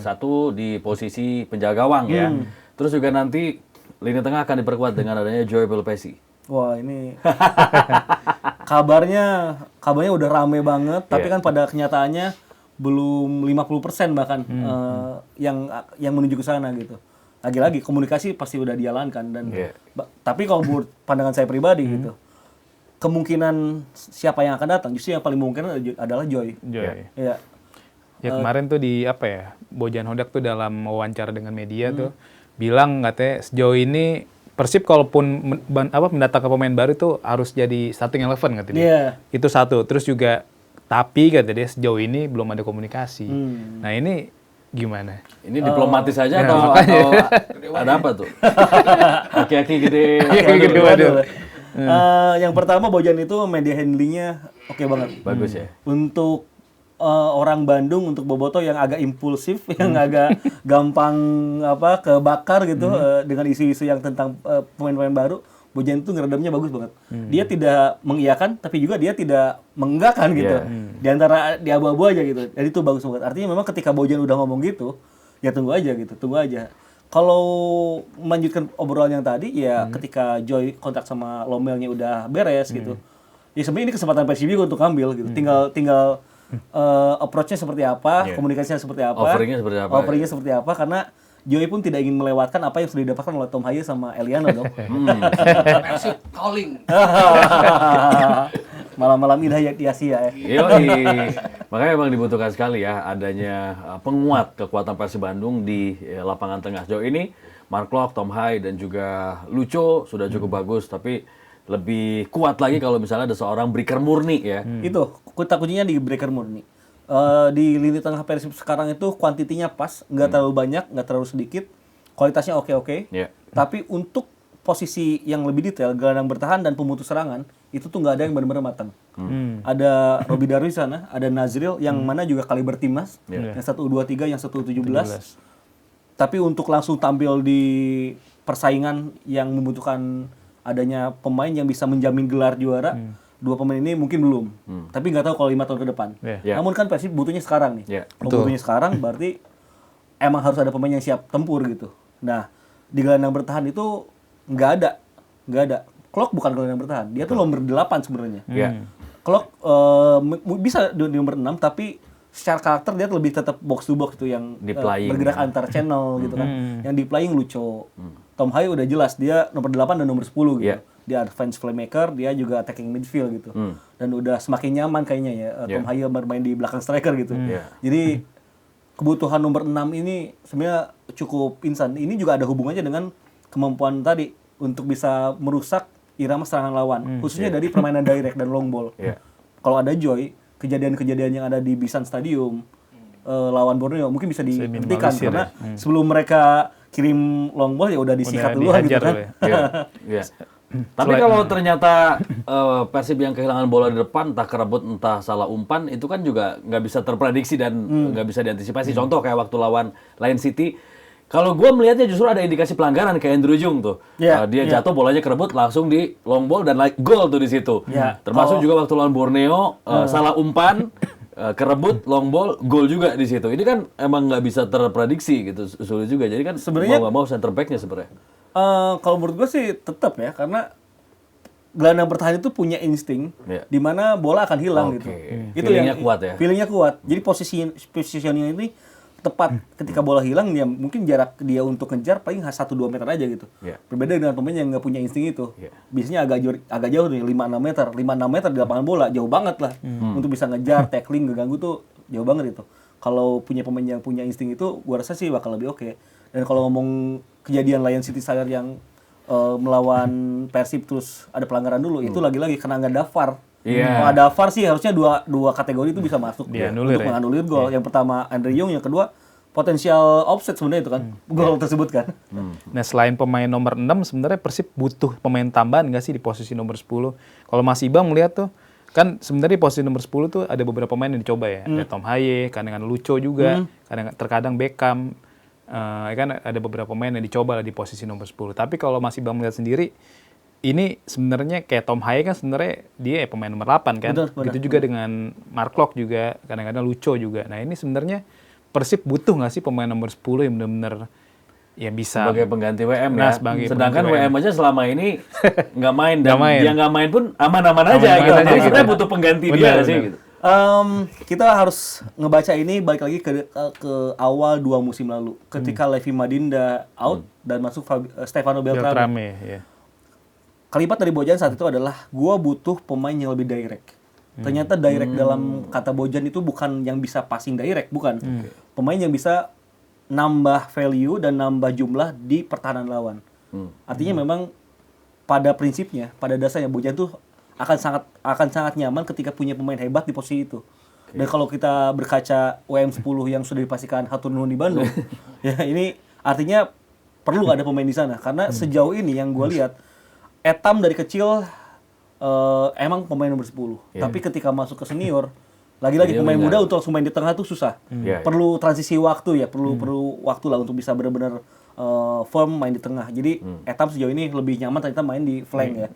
Satu di posisi penjaga gawang ya. Terus juga nanti lini tengah akan diperkuat dengan adanya Joy Pelupesi. Wah ini kabarnya udah rame banget, tapi kan pada kenyataannya belum 50% bahkan yang menuju ke sana gitu. Lagi-lagi komunikasi pasti udah dijalankan dan tapi kalau menurut pandangan saya pribadi gitu, kemungkinan siapa yang akan datang justru yang paling mungkin adalah Joy. Iya. Ya kemarin tuh di Bojan Hodak tuh dalam wawancara dengan media tuh bilang katanya sejauh ini Persib kalaupun mendatangkan pemain baru tuh harus jadi starting 11 kata dia. Itu satu. Terus juga tapi kata dia sejauh ini belum ada komunikasi. Nah ini gimana? Ini diplomatis aja atau ada apa tuh? Aki-aki gede. Yang pertama Bojan itu media handlingnya oke banget. Bagus ya. Untuk orang Bandung, untuk Bobotoh yang agak impulsif, yang agak gampang kebakar gitu dengan isu-isu yang tentang pemain-pemain baru, Bojan itu ngeredamnya bagus banget. Dia tidak mengiyakan, tapi juga dia tidak menggakkan gitu. Di antara di abu-abu aja gitu. Jadi itu bagus banget. Artinya memang ketika Bojan udah ngomong gitu, ya tunggu aja. Kalau melanjutkan obrolan yang tadi, ya ketika Joy kontrak sama Lomelnya udah beres gitu, ya sebenarnya ini kesempatan Persib juga untuk ambil gitu. Tinggal approach-nya seperti apa, komunikasinya seperti apa, offeringnya seperti apa, karena Joy pun tidak ingin melewatkan apa yang sudah didapatkan oleh Tom Haye sama Eliano dong. Persib calling. Malam-malam indah di Asia ya. Makanya memang dibutuhkan sekali ya adanya penguat kekuatan Persib Bandung di lapangan tengah. Sejauh ini Mark Klok, Tom Haye dan juga Lucho sudah cukup bagus, tapi lebih kuat lagi kalau misalnya ada seorang breaker murni ya. Itu kata kuncinya di breaker murni. Di lini tengah Persib sekarang itu kuantitinya pas, nggak terlalu banyak, nggak terlalu sedikit, kualitasnya oke. Tapi untuk posisi yang lebih detail, gelandang bertahan dan pemutus serangan itu tuh nggak ada yang benar-benar matang. Ada Robi Darwi sana, ada Nazril yang mana juga kaliber timnas, yang satu U23, yang satu U17. Tapi untuk langsung tampil di persaingan yang membutuhkan adanya pemain yang bisa menjamin gelar juara, dua pemain ini mungkin belum. Tapi nggak tahu kalau 5 tahun ke depan. Namun kan Persib butuhnya sekarang nih. Kalau butuhnya sekarang berarti emang harus ada pemain yang siap tempur gitu. Nah, di gelandang bertahan itu nggak ada. Klok bukan gelandang bertahan. Dia tuh nomor 8 sebenarnya. Kalau bisa di nomor 6 tapi secara karakter dia lebih tetap box to box itu yang bergerak antar channel gitu kan. Yang di playing Lucho. Tom Haye udah jelas dia nomor 8 dan nomor 10 gitu. Dia advance playmaker, dia juga attacking midfield gitu. Dan udah semakin nyaman kayaknya ya Tom Haye bermain di belakang striker gitu. Jadi kebutuhan nomor 6 ini sebenarnya cukup insan. Ini juga ada hubungannya dengan kemampuan tadi untuk bisa merusak irama serangan lawan, khususnya dari permainan direct dan long ball. Kalau ada Joy, kejadian-kejadian yang ada di Bisan Stadium lawan Borneo mungkin bisa dihentikan karena sebelum mereka kirim long ball ya udah disikat duluan gitu kan. Tapi kalau ternyata Persib yang kehilangan bola di depan, entah kerebut, entah salah umpan, itu kan juga nggak bisa terprediksi dan nggak bisa diantisipasi. Contoh kayak waktu lawan Lion City, kalau gue melihatnya justru ada indikasi pelanggaran kayak Andrew Jung tuh. Dia jatuh, bolanya kerebut, langsung di long ball dan gol tuh di situ. Termasuk juga waktu lawan Borneo, salah umpan, kerebut, long ball, gol juga di situ. Ini kan emang nggak bisa terprediksi gitu, sulit juga. Jadi kan sebenarnya mau nggak mau center back-nya sebenarnya. Kalau menurut gue sih tetap ya, karena gelandang bertahan itu punya insting di mana bola akan hilang gitu. Itu feelingnya kuat ya. Feelingnya kuat. Jadi positioning ini tepat ketika bola hilang, ya mungkin jarak dia untuk ngejar paling 1-2 meter aja gitu. Berbeda dengan pemain yang nggak punya insting itu. Biasanya agak jauh nih, 5-6 meter. 5-6 meter di lapangan bola jauh banget lah. Untuk bisa ngejar, tackling, ngeganggu tuh jauh banget itu. Kalau punya pemain yang punya insting itu, gua rasa sih bakal lebih oke. Dan kalau ngomong kejadian Lion City Stars yang melawan Persib terus ada pelanggaran dulu, itu lagi-lagi kena nggak ada VAR. Kalau ada VAR sih harusnya dua kategori itu bisa masuk untuk menganulir gol. Yang pertama Andre Jong, yang kedua potensial offset sebenarnya itu kan gol tersebut kan. Nah, selain pemain nomor 6 sebenarnya Persib butuh pemain tambahan nggak sih di posisi nomor 10? Kalau Mas Ibang melihat tuh kan sebenarnya di posisi nomor 10 tuh ada beberapa pemain yang dicoba ya. Ada Tom Haye, kadang-kadang Lucho juga, terkadang Beckham. Kan ada beberapa pemain yang dicoba lah di posisi nomor 10. Tapi kalau Mas Ibang melihat sendiri, ini sebenarnya kayak Tom Haye kan sebenarnya dia pemain nomor 8 kan. Begitu juga dengan Mark Klok juga, kadang-kadang Lucho juga. Nah, ini sebenarnya Persib butuh nggak sih pemain nomor 10 yang benar-benar ya bisa sebagai pengganti WM ya. Sedangkan WM aja selama ini nggak main dan dia nggak main pun aman-aman aja gitu. Jadi kita butuh pengganti dia sih gitu. Kita harus ngebaca ini balik lagi ke awal 2 musim lalu ketika Levi Madinda out dan masuk Stefano Beltrame. Kalimat dari Bojan saat itu adalah gua butuh pemain yang lebih direct. Ternyata direct dalam kata Bojan itu bukan yang bisa passing direct, bukan. Pemain yang bisa nambah value dan nambah jumlah di pertahanan lawan. Artinya memang pada prinsipnya, pada dasarnya Bojan tuh akan sangat nyaman ketika punya pemain hebat di posisi itu. Dan kalau kita berkaca WM10 yang sudah dipastikan hatur nuhun di Bandung, ya ini artinya perlu ada pemain di sana. Karena sejauh ini yang gue lihat, Etam dari kecil emang pemain nomor 10. Tapi ketika masuk ke senior, lagi-lagi pemain muda untuk langsung main di tengah tuh susah. Perlu transisi waktu ya, perlu waktu lah untuk bisa benar-benar firm main di tengah. Jadi Etam sejauh ini lebih nyaman ternyata main di flank ya.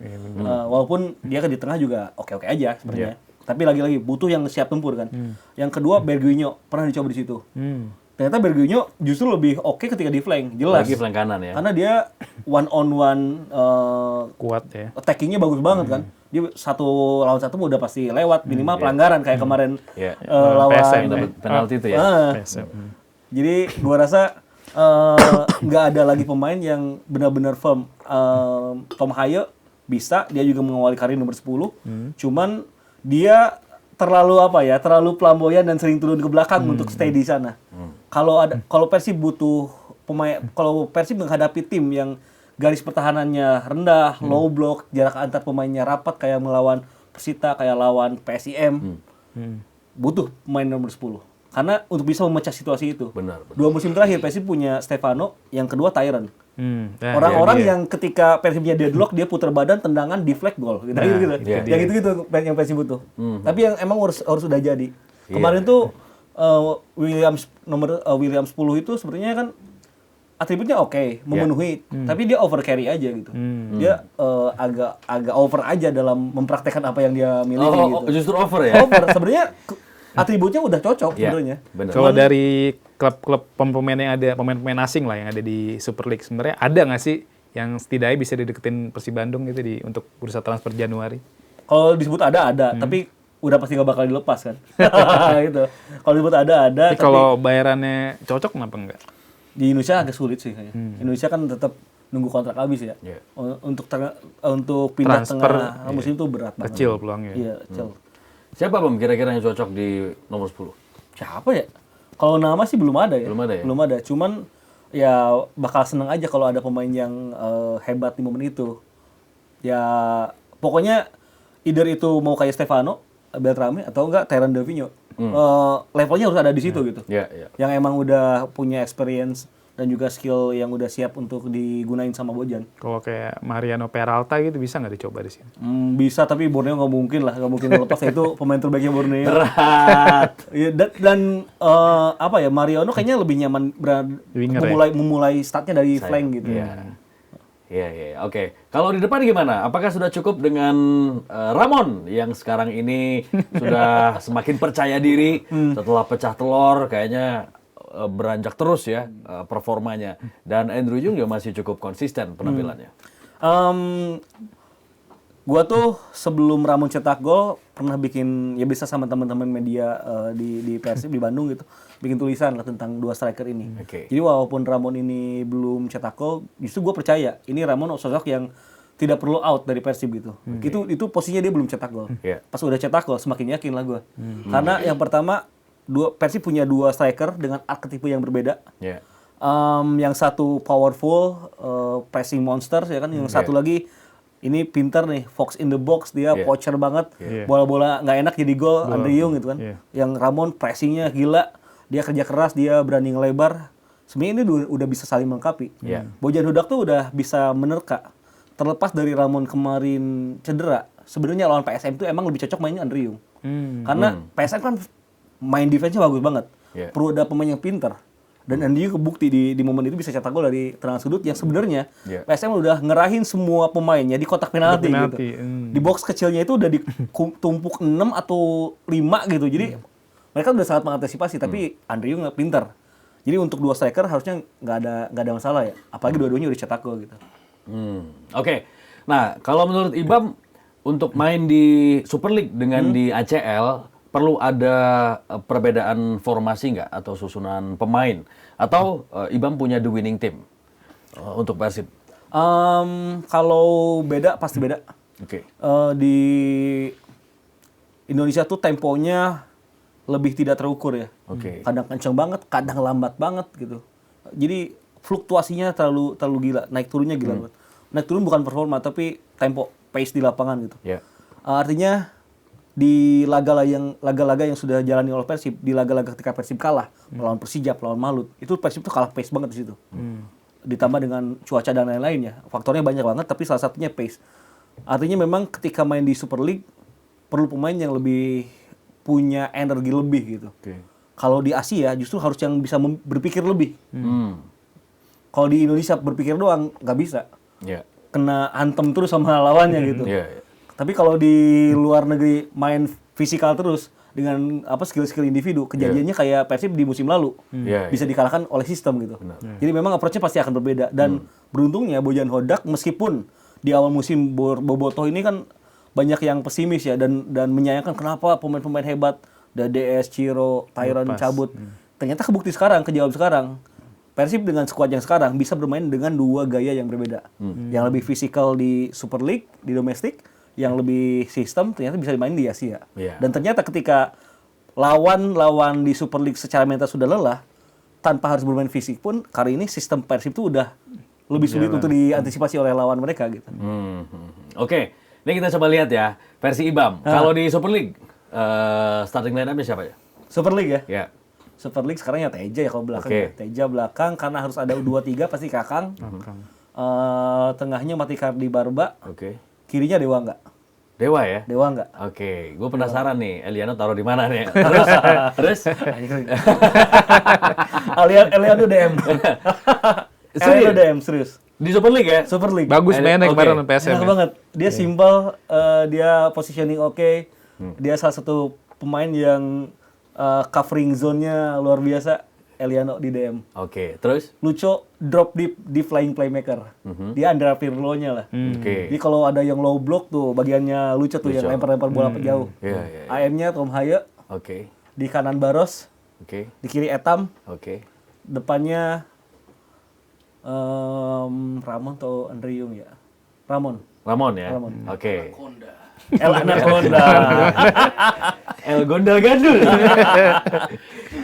Walaupun dia di tengah juga oke-oke aja sebenarnya. Tapi lagi-lagi butuh yang siap tempur kan. Yang kedua Berguinho pernah dicoba di situ. Ternyata Berguinho justru lebih oke ketika di flank, jelas. Lagi flank kanan ya. Karena dia one on one kuat ya. Attackingnya bagus banget kan. Dia 1 lawan 1 udah pasti lewat, minimal pelanggaran kayak kemarin lawan PSM penalti itu ya. Jadi gua rasa nggak ada lagi pemain yang benar-benar firm. Tom Haye bisa, dia juga mengawali karir nomor 10. Cuman dia terlalu flamboyan dan sering turun ke belakang untuk stay di sana. Kalau Persib butuh pemain, kalau Persib menghadapi tim yang garis pertahanannya rendah, low block, jarak antar pemainnya rapat kayak melawan Persita, kayak lawan PSIM, butuh pemain nomor 10. Karena untuk bisa memecah situasi itu. Benar. 2 musim terakhir Persib punya Stefano, yang kedua Tyron. Orang-orang yang ketika Persibnya deadlock, dia putar badan, tendangan, deflect, gol. Yang itu-gitu yang Persib butuh. Tapi yang emang harus sudah jadi. Kemarin tuh Williams 10 itu sebenarnya kan atributnya oke, memenuhi, tapi dia over carry aja gitu. Dia agak over aja dalam mempraktekkan apa yang dia miliki gitu. Justru over ya? Over, sebenarnya atributnya udah cocok sebenarnya. Kalau dari klub-klub pemain yang ada, pemain-pemain asing lah yang ada di Super League, sebenarnya ada nggak sih yang setidaknya bisa dideketin Persib Bandung gitu untuk bursa transfer Januari? Kalau disebut ada, tapi udah pasti nggak bakal dilepas kan. Gitu. Kalau disebut ada, Tapi kalau bayarannya cocok kenapa enggak? di Indonesia agak sulit sih kayaknya. Indonesia kan tetap nunggu kontrak habis ya. Iya. Untuk pindah Transfer, tengah musim itu berat banget. Kecil peluangnya. Iya, kecil. Siapa Bam kira-kira yang cocok di nomor 10? Siapa ya? Kalau nama sih belum ada ya. Belum ada ya? Belum ada. Cuman ya bakal seneng aja kalau ada pemain yang hebat di momen itu. Ya pokoknya either itu mau kayak Stefano Beltrame atau enggak Tyrann Davinho. Levelnya harus ada di situ gitu. Iya, iya. Yang emang udah punya experience dan juga skill yang udah siap untuk digunain sama Bojan. Kalau kayak Mariano Peralta gitu bisa nggak dicoba di sini? Bisa, tapi Borneo nggak mungkin lah, nggak mungkin lepas. Itu pemain terbaiknya Borneo. Berat. Ya, dan apa ya, Mariano kayaknya lebih nyaman Winger memulai startnya dari flank gitu. Iya. Iya, iya. Oke. Kalau di depan gimana? Apakah sudah cukup dengan Ramon yang sekarang ini sudah semakin percaya diri setelah pecah telur, kayaknya beranjak terus ya performanya. Dan Andrew Yung juga masih cukup konsisten penampilannya. Gua tuh sebelum Ramon cetak gol pernah bikin, ya bisa sama teman-teman media di Persib di Bandung gitu, bikin tulisan lah tentang dua striker ini. Oke. Jadi walaupun Ramon ini belum cetak gol, justru gue percaya ini Ramon sosok yang tidak perlu out dari Persib gitu. Itu posisinya dia belum cetak gol. Iya. Pas udah cetak gol semakin yakin lah gue. Karena yang pertama Persib punya dua striker dengan arketipe yang berbeda. Iya. Yang satu powerful pressing monster ya kan, yang satu lagi ini pinter nih, fox in the box, dia poacher banget, bola-bola nggak enak jadi gol, Andrew Yung gitu kan. Yang Ramon pressingnya gila, dia kerja keras, dia berani ngelebar. Sebenarnya ini udah bisa saling melengkapi. Bojan Hodak tuh udah bisa menerka. Terlepas dari Ramon kemarin cedera, sebenarnya lawan PSM tuh emang lebih cocok mainnya Andrew Yung. Karena PSM kan main defense-nya bagus banget. Perlu ada pemain yang pinter. Dan Andrew Yung kebukti di momen itu bisa cetak gol dari tendangan sudut yang sebenarnya PSM udah ngerahin semua pemainnya di kotak penalti gitu. Di box kecilnya itu udah ditumpuk 6 atau 5 gitu. Jadi mereka udah sangat mengantisipasi, tapi Andrew Yung pinter. Jadi untuk dua striker harusnya nggak ada masalah ya. Apalagi dua-duanya udah cetak gol gitu. Oke. Nah, kalau menurut Ibam untuk main di Super League dengan di ACL perlu ada perbedaan formasi nggak atau susunan pemain, atau Ibam punya the winning team untuk Persib? Kalau beda pasti beda. Oke. Di Indonesia tuh temponya lebih tidak terukur ya. Kadang kenceng banget, kadang lambat banget gitu. Jadi fluktuasinya terlalu gila, naik turunnya gila banget. Naik turun bukan performa tapi tempo, pace di lapangan gitu. Artinya di laga-laga yang sudah jalani oleh Persib, di laga-laga ketika Persib kalah melawan Persija, melawan Malut, itu Persib tuh kalah pace banget di situ. Ditambah dengan cuaca dan lain-lainnya, faktornya banyak banget, tapi salah satunya pace. Artinya memang ketika main di Super League perlu pemain yang lebih punya energi lebih gitu. Kalau di Asia justru harus yang bisa berpikir lebih. Kalau di Indonesia berpikir doang nggak bisa, kena antem terus sama lawannya gitu. Tapi kalau di luar negeri main fisikal terus dengan skill-skill individu, kejadiannya kayak Persib di musim lalu bisa dikalahkan oleh sistem gitu. Jadi memang approach-nya pasti akan berbeda. Dan beruntungnya Bojan Hodak meskipun di awal musim Bobotoh ini kan banyak yang pesimis ya dan menyayangkan kenapa pemain-pemain hebat DS, Ciro, Tyrann cabut. Ternyata kebukti sekarang, kejawab sekarang. Persib dengan skuad yang sekarang bisa bermain dengan dua gaya yang berbeda. Yang lebih fisikal di Super League, di domestik, yang lebih sistem ternyata bisa dimain di Asia. Dan ternyata ketika lawan di Super League secara mental sudah lelah, tanpa harus bermain fisik pun, kali ini sistem Persib itu udah lebih sulit untuk diantisipasi oleh lawan mereka gitu. Oke, ini kita coba lihat ya versi Ibam. Kalau di Super League, starting line-up-nya siapa ya? Super League ya? Super League sekarang ya Teja ya kalau belakang. Teja belakang karena harus ada U23 pasti Kakang. Tengahnya Matikardi Barba. Kirinya Dewa nggak? Dewa ya? Dewa nggak? Oke, gue penasaran nih, Eliano taruh di mana nih? Terus? Eliano DM. Eliano DM, serius. Di Super League ya? Super League. Bagus mainnya kemarin PSM. Enak banget. Dia simple, dia positioning oke. Dia salah satu pemain yang covering zone-nya luar biasa. Eliano di DM. Oke, terus? Lucho drop deep di flying playmaker. Dia Andrea Pirlo-nya lah. Oke. Jadi kalau ada yang low block tuh bagiannya Lucho tuh yang lempar-lempar bola jauh. Iya, iya. AM-nya Tom Haye, Oke. di kanan Barros, Oke. di kiri Etam, Oke. depannya Ramon atau Andriung ya? Ramon. Ramon ya? Ramon. Oke. Honda. El Anaconda. El Gondal Gandul.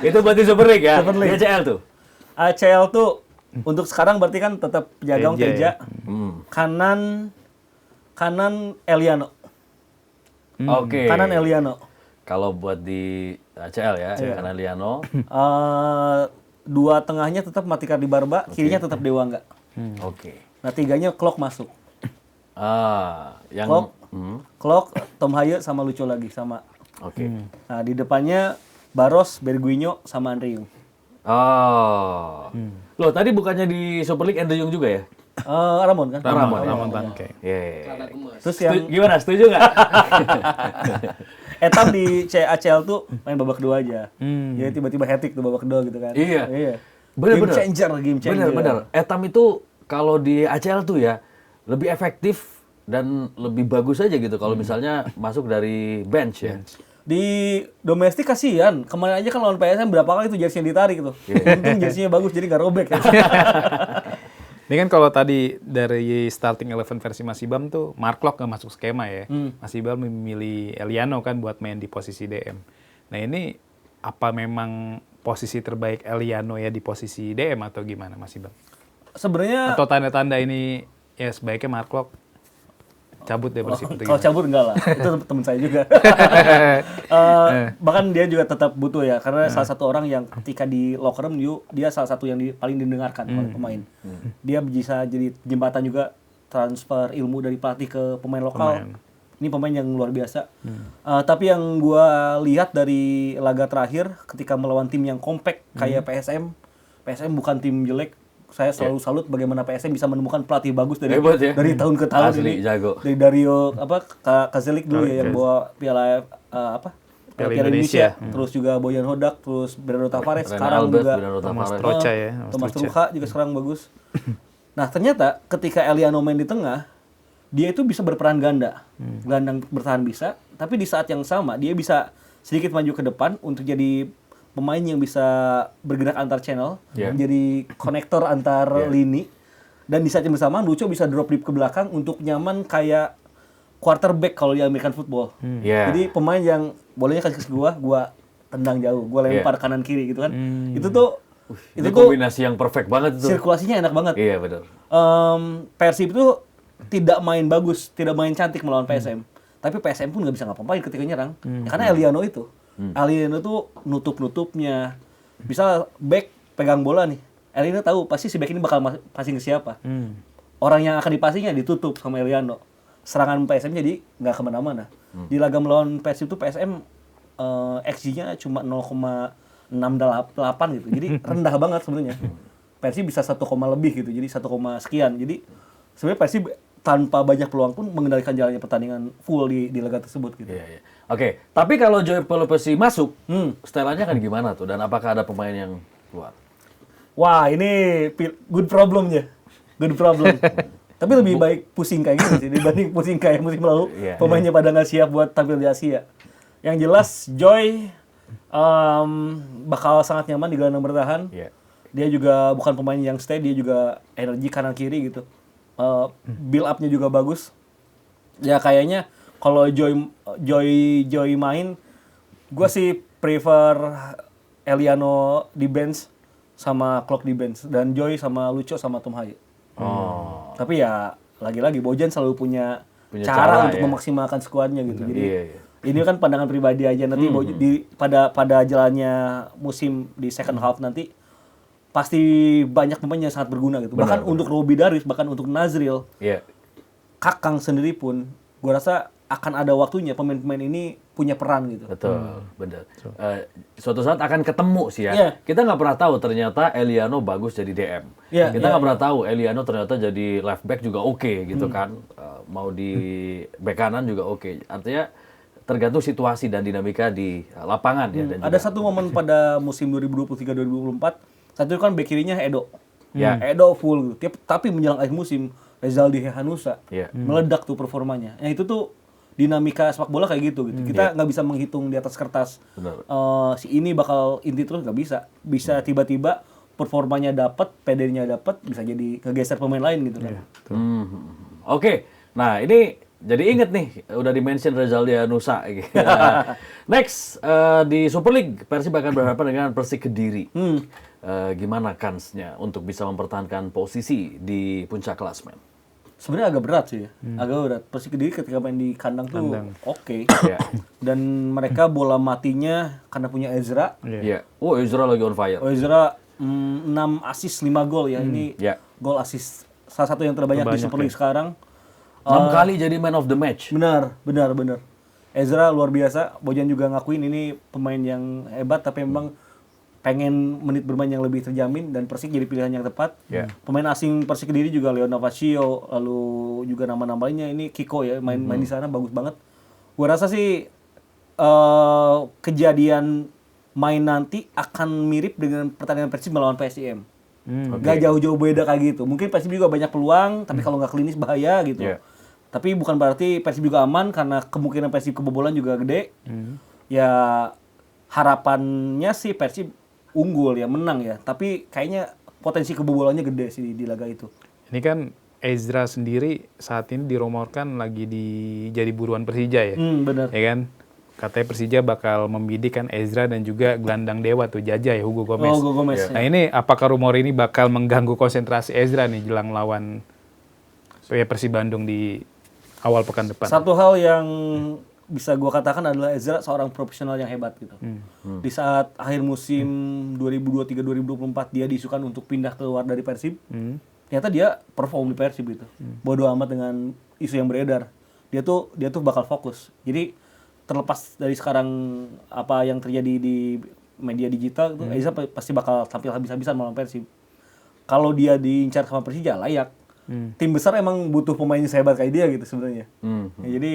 Itu berarti Super League ya? Super League. Di ACL tuh? ACL tuh untuk sekarang berarti kan tetap penjaga Teja Teja. Hmm. Kanan Eliano. Oke. Kanan Eliano. Kalau buat di ACL ya, karena Liano. Dua tengahnya tetap Matikar di Barba, kirinya tetap Dewa enggak. Oke. Nah, tiganya Klok masuk. Yang Klok, Klok, Tom Haye sama Lucho lagi sama. Oke. Nah, di depannya Barros, Berguinho sama Andriung. Loh, tadi bukannya di Super League Andrew Young juga ya? Ramon kan? Ramon Bangke. Iya. Celana gemes. Terus yang Gimana? Setuju nggak? Etam di ACL tuh main babak kedua aja. Jadi tiba-tiba hat-trick tuh babak kedua gitu kan. Iya. Game Bener-bener. changer. Bener. Etam itu kalau di ACL tuh ya lebih efektif dan lebih bagus aja gitu kalau misalnya masuk dari bench ya. Di domestik kasihan. Kemarin aja kan lawan PSM berapa kali tuh jersey ditarik tuh. Untung jersey-nya bagus jadi nggak robek. Ya. Ini kan kalau tadi dari starting 11 versi Masibam tuh Mark Locke nggak masuk skema ya. Masibam memilih Eliano kan buat main di posisi DM. Nah ini apa memang posisi terbaik Eliano ya di posisi DM atau gimana Masibam? Sebenarnya Atau tanda-tanda ini ya sebaiknya Mark Locke cabut deh bersih itu kalau cabut enggak lah. Itu teman saya juga. Bahkan dia juga tetap butuh ya karena salah satu orang yang ketika di locker room dia salah satu yang paling didengarkan oleh pemain. Dia bisa jadi jembatan juga transfer ilmu dari pelatih ke pemain lokal. Ini pemain yang luar biasa. Tapi yang gua lihat dari laga terakhir ketika melawan tim yang compact kayak PSM bukan tim jelek. Saya selalu salut bagaimana PSM bisa menemukan pelatih bagus dari Hebat ya. dari tahun ke tahun Asli, ini. jago. Dari Dario Kazelik dulu ya yang bawa Piala Indonesia. Terus juga Boyan Hodak, terus Bernardo Tavares, sekarang Albert, juga Bernardo Thomas Tavares. Trocha ya. Thomas Tuchel juga sekarang bagus. Nah, ternyata ketika Eliano main di tengah, dia itu bisa berperan ganda. Gelandang bertahan bisa, tapi di saat yang sama dia bisa sedikit maju ke depan untuk jadi pemain yang bisa bergerak antar channel, menjadi konektor antar lini, dan di saat yang bersamaan Lucho bisa drop deep ke belakang untuk nyaman kayak quarterback kalau di American football. Jadi pemain yang bolanya kasih ke gua tendang jauh, gua lempar kanan kiri gitu kan. Itu tuh Itu kombinasi yang perfect banget itu. Sirkulasinya enak banget. Iya benar. Persib itu tidak main bagus, tidak main cantik melawan PSM. Tapi PSM pun nggak bisa ngapa-ngapain ketika nyerang. Ya, karena Eliano itu. Eliano tuh nutup-nutupnya. Bisa back pegang bola nih. Eliano tahu pasti si back ini bakal passing ke siapa. Orang yang akan dipasingnya ditutup sama Eliano. Serangan PSM jadi nggak kemana-mana. Di laga melawan Persib itu PSM XG-nya cuma 0,68 gitu. Jadi rendah banget sebenarnya. Persib bisa 1, lebih gitu. Jadi 1, sekian. Jadi sebenarnya Persib tanpa banyak peluang pun mengendalikan jalannya pertandingan full di laga tersebut gitu. Iya. Oke, tapi kalau Joy Pelopesi masuk, setelannya kan gimana tuh? Dan apakah ada pemain yang keluar? Wah, ini good problemnya. Good problem. Tapi lebih baik pusing kayak gini sih dibanding pusing kayak musim lalu. Pemainnya pada nggak siap buat tampil di Asia. Yang jelas Joy bakal sangat nyaman di gelandang bertahan. Dia juga bukan pemain yang stay, dia juga energi kanan kiri gitu. Build up-nya juga bagus. Ya kayaknya kalau Joy main, gue sih prefer Eliano di bench sama Klok di bench dan Joy sama Lucho sama Tom Haye. Tapi ya lagi-lagi Bojan selalu punya cara untuk memaksimalkan skuadnya gitu. Jadi ini kan pandangan pribadi aja nanti pada jalannya musim di second half nanti pasti banyak pemain yang sangat berguna gitu. Bahkan untuk Robi Darwis, bahkan untuk Nazril, Kakang sendiri pun, gue rasa akan ada waktunya pemain-pemain ini punya peran gitu. Betul, benar. Suatu saat akan ketemu sih ya. Kita nggak pernah tahu ternyata Eliano bagus jadi DM. Kita nggak pernah tahu Eliano ternyata jadi left back juga oke gitu kan. Mau di back kanan juga oke. Artinya tergantung situasi dan dinamika di lapangan ya. Dan Ada satu momen pada musim 2023-2024, satu kan bek kirinya Edo. Ya. Edo full gitu. Tapi menjelang akhir musim Rezaldi Hehanusa Ya. meledak tuh performanya. Itu tuh dinamika sepak bola kayak gitu. Kita nggak bisa menghitung di atas kertas. Benar. Si ini bakal inti terus, nggak bisa. Bisa tiba-tiba performanya dapat, PD-nya dapat, bisa jadi kegeser pemain lain gitu kan. Oke, nah ini jadi inget nih, udah di-mention Rezaldi Hehanusa. Gitu. Next, di Super League, Persib akan berhadapan dengan Persik Kediri. Gimana kansnya untuk bisa mempertahankan posisi di puncak klasemen? Sebenarnya agak berat sih ya. Agak berat. Persik Kediri ketika main di kandang tuh oke. Ya. Dan mereka bola matinya karena punya Ezra. Iya. Oh, Ezra lagi on fire. Ezra 6 assist 5 gol ya. Ini Ya. gol assist salah satu yang terbanyak di Super League sekarang. 6 kali jadi man of the match. Benar. Ezra luar biasa. Bojan juga ngakuin ini pemain yang hebat, tapi memang pengen menit bermain yang lebih terjamin dan Persik jadi pilihan yang tepat. Ya. Pemain asing Persik Kediri juga Leon Navasio, lalu juga nama-nama lainnya ini Kiko ya main di sana bagus banget. Gua rasa sih kejadian main nanti akan mirip dengan pertandingan Persib melawan PSIM. Gak jauh-jauh beda kayak gitu. Mungkin Persib juga banyak peluang, tapi kalau nggak klinis bahaya gitu. Yeah. Tapi bukan berarti Persib juga aman karena kemungkinan Persib kebobolan juga gede. Ya harapannya sih Persib unggul ya, menang ya. Tapi kayaknya potensi kebobolannya gede sih di laga itu. Ini kan Ezra sendiri saat ini dirumorkan lagi jadi buruan Persija ya. Benar. Ya kan? Katanya Persija bakal membidik kan Ezra dan juga gelandang dewa tuh Jaja ya, Hugo Gomez. Oh, Hugo Gomez. Nah ini apakah rumor ini bakal mengganggu konsentrasi Ezra nih jelang lawan Persib Bandung di awal pekan depan? Satu hal yang bisa gua katakan adalah Ezra seorang profesional yang hebat gitu. Di saat akhir musim 2023-2024 dia diisukan untuk pindah keluar dari Persib. Ternyata dia perform di Persib gitu. Bodoh amat dengan isu yang beredar. Dia tuh bakal fokus. Jadi terlepas dari sekarang apa yang terjadi di media digital itu Ezra pasti bakal tampil habis-habisan melawan Persib. Kalau dia diincar sama Persija layak. Tim besar emang butuh pemain sehebat kayak dia gitu sebenarnya. Ya, jadi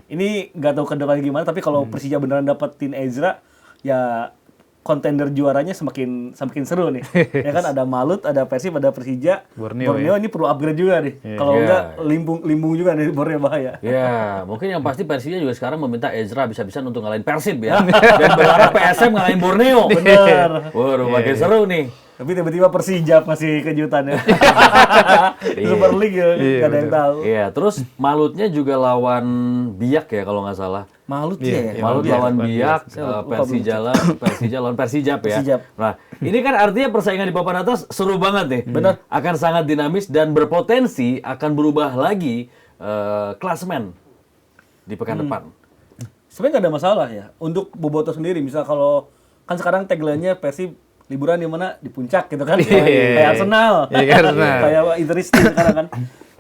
ini nggak tahu ke depan gimana, tapi kalau Persija beneran dapetin Ezra ya kontender juaranya semakin seru nih. Ya kan ada Malut, ada Persib, ada Persija. Borneo ini perlu upgrade juga nih. Kalau enggak limbung juga nih Borneo bahaya. Ya, mungkin yang pasti Persija juga sekarang meminta Ezra bisa-bisan untuk ngalahin Persib ya. Dan berharap PSM ngalahin Borneo. Bener. Waduh, makin seru nih. Tapi tiba-tiba Persija masih kejutan ya. Super League ya, nggak ada yang tahu. Iya, terus Malutnya juga lawan Biak ya kalau nggak salah. Malut ya. Malut lawan Biak, Persija lawan Persijap ya. Persijap. Nah, ini kan artinya persaingan di papan atas seru banget nih. Benar. Akan sangat dinamis dan berpotensi akan berubah lagi klasemen di pekan depan. Sebenarnya nggak ada masalah ya. Untuk Boboto sendiri, misal kalau kan sekarang tagline-nya Persib liburan di mana? Di puncak gitu kan. Kayak Arsenal. Kayak Interistik sekarang kan.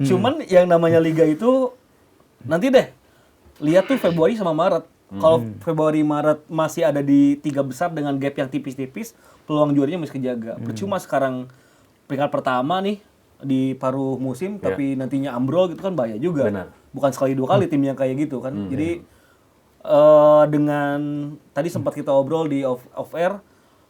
Cuman yang namanya liga itu nanti deh lihat tuh Februari sama Maret. Kalau Februari Maret masih ada di 3 besar dengan gap yang tipis-tipis, peluang juaranya masih kejaga. Percuma sekarang peringkat pertama nih di paruh musim tapi nantinya ambrol gitu kan bahaya juga. Benar. Bukan sekali 2 kali tim yang kayak gitu kan. Jadi dengan tadi sempat kita obrol di off air